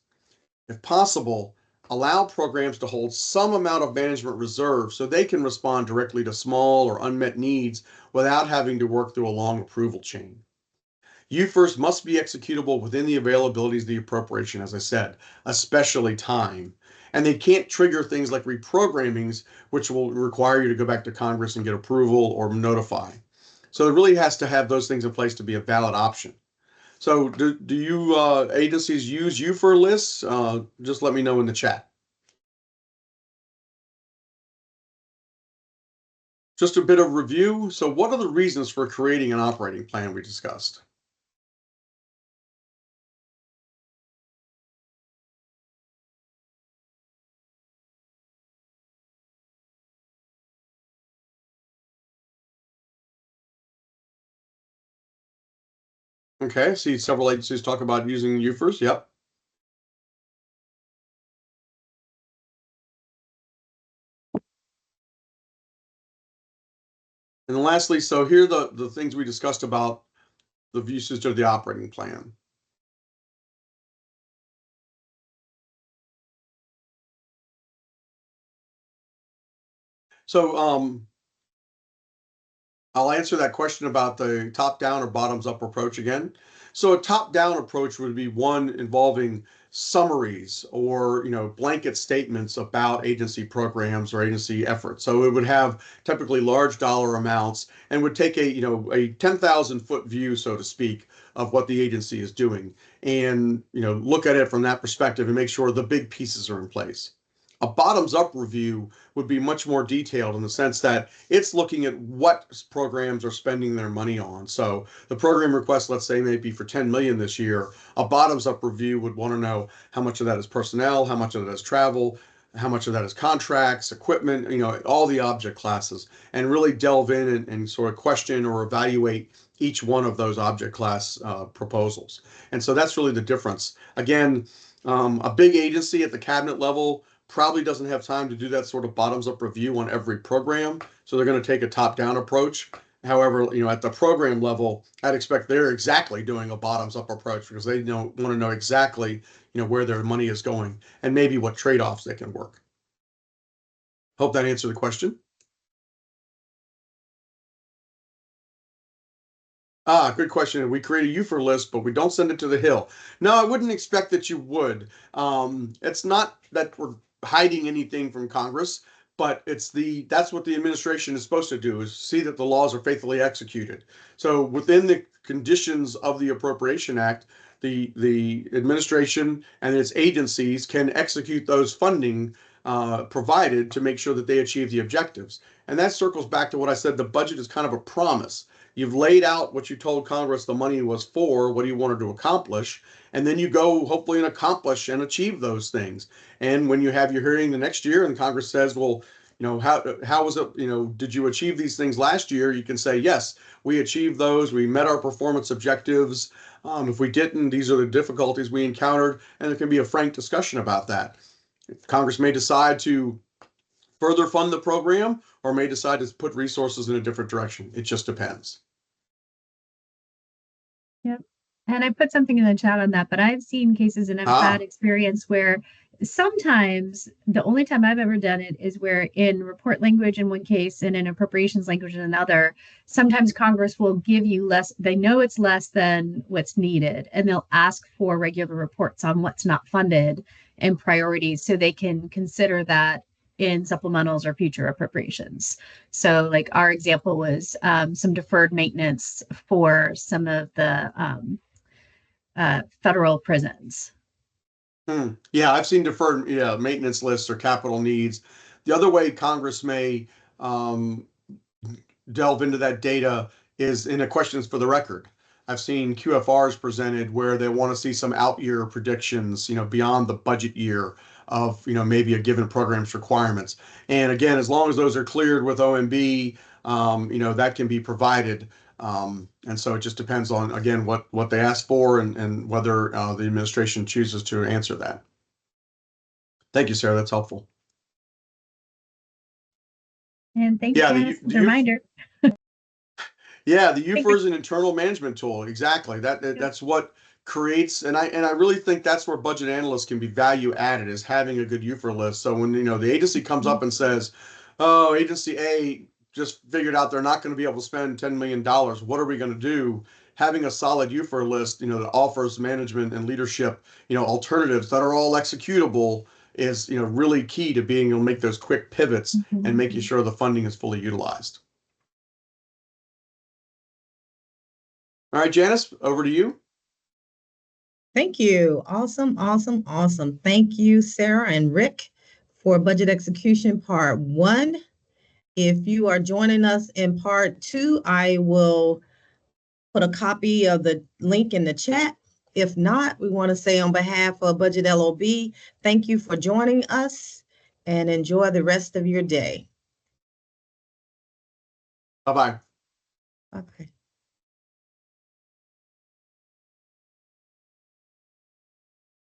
If possible, allow programs to hold some amount of management reserve so they can respond directly to small or unmet needs without having to work through a long approval chain. UFIRS must be executable within the availabilities of the appropriation, as I said, especially time. And they can't trigger things like reprogrammings, which will require you to go back to Congress and get approval or notify. So it really has to have those things in place to be a valid option. So do you agencies use UFIR lists? Just let me know in the chat. Just a bit of review. So what are the reasons for creating an operating plan we discussed? Okay, I see several agencies talk about using UFIRS. Yep. And then lastly, so here are the things we discussed about the usage of the operating plan. So I'll answer that question about the top-down or bottoms-up approach again. So a top-down approach would be one involving summaries or blanket statements about agency programs or agency efforts. So it would have typically large dollar amounts and would take a 10,000-foot view, so to speak, of what the agency is doing, and look at it from that perspective and make sure the big pieces are in place. A bottoms-up review would be much more detailed in the sense that it's looking at what programs are spending their money on. So the program request, let's say, may be for 10 million this year. A bottoms-up review would want to know how much of that is personnel, how much of that is travel, how much of that is contracts, equipment, all the object classes, and really delve in and sort of question or evaluate each one of those object class proposals. And so that's really the difference. Again, a big agency at the cabinet level probably doesn't have time to do that sort of bottoms-up review on every program, so they're going to take a top-down approach. However, at the program level, I'd expect they're exactly doing a bottoms-up approach because they want to know exactly where their money is going and maybe what trade-offs they can work. Hope that answered the question. Good question. We create a UFIR list, but we don't send it to the Hill. No, I wouldn't expect that you would. It's not that we're hiding anything from Congress, but that's what the administration is supposed to do, is see that the laws are faithfully executed. So within the conditions of the Appropriation Act, the administration and its agencies can execute those funding provided to make sure that they achieve the objectives. And that circles back to what I said, the budget is kind of a promise. You've laid out what you told Congress the money was for, what you wanted to accomplish, and then you go hopefully and accomplish and achieve those things. And when you have your hearing the next year and Congress says, well, how was it, did you achieve these things last year? You can say, yes, we achieved those. We met our performance objectives. If we didn't, these are the difficulties we encountered, and there can be a frank discussion about that. Congress may decide to further fund the program or may decide to put resources in a different direction. It just depends. Yep. And I put something in the chat on that, but I've seen cases and I've had experience where sometimes the only time I've ever done it is where in report language in one case and in appropriations language in another, sometimes Congress will give you less. They know it's less than what's needed, and they'll ask for regular reports on what's not funded and priorities so they can consider that in supplementals or future appropriations. So like our example was some deferred maintenance for some of the federal prisons. Yeah, I've seen deferred maintenance lists or capital needs. The other way Congress may delve into that data is in a questions for the record. I've seen QFRs presented where they want to see some out year predictions, beyond the budget year. of, maybe a given program's requirements. And again, as long as those are cleared with OMB, that can be provided. And so it just depends on, again, what they ask for and whether the administration chooses to answer that. Thank you, Sarah. That's helpful. And thanks, Yeah, Janice, for the reminder. Yeah, the UFR is an internal management tool. Exactly. That's what creates, and I really think that's where budget analysts can be value added, is having a good UFR list. So when the agency comes up and says, "Oh, agency A just figured out they're not going to be able to spend $10 million. What are we going to do?" Having a solid UFR list, that offers management and leadership, alternatives that are all executable is, really key to being able to make those quick pivots and making sure the funding is fully utilized. All right, Janice, over to you. Thank you. Awesome, awesome, awesome. Thank you, Sarah and Rick, for Budget Execution Part 1. If you are joining us in Part 2, I will put a copy of the link in the chat. If not, we want to say on behalf of Budget LoB, thank you for joining us and enjoy the rest of your day. Bye-bye. Okay.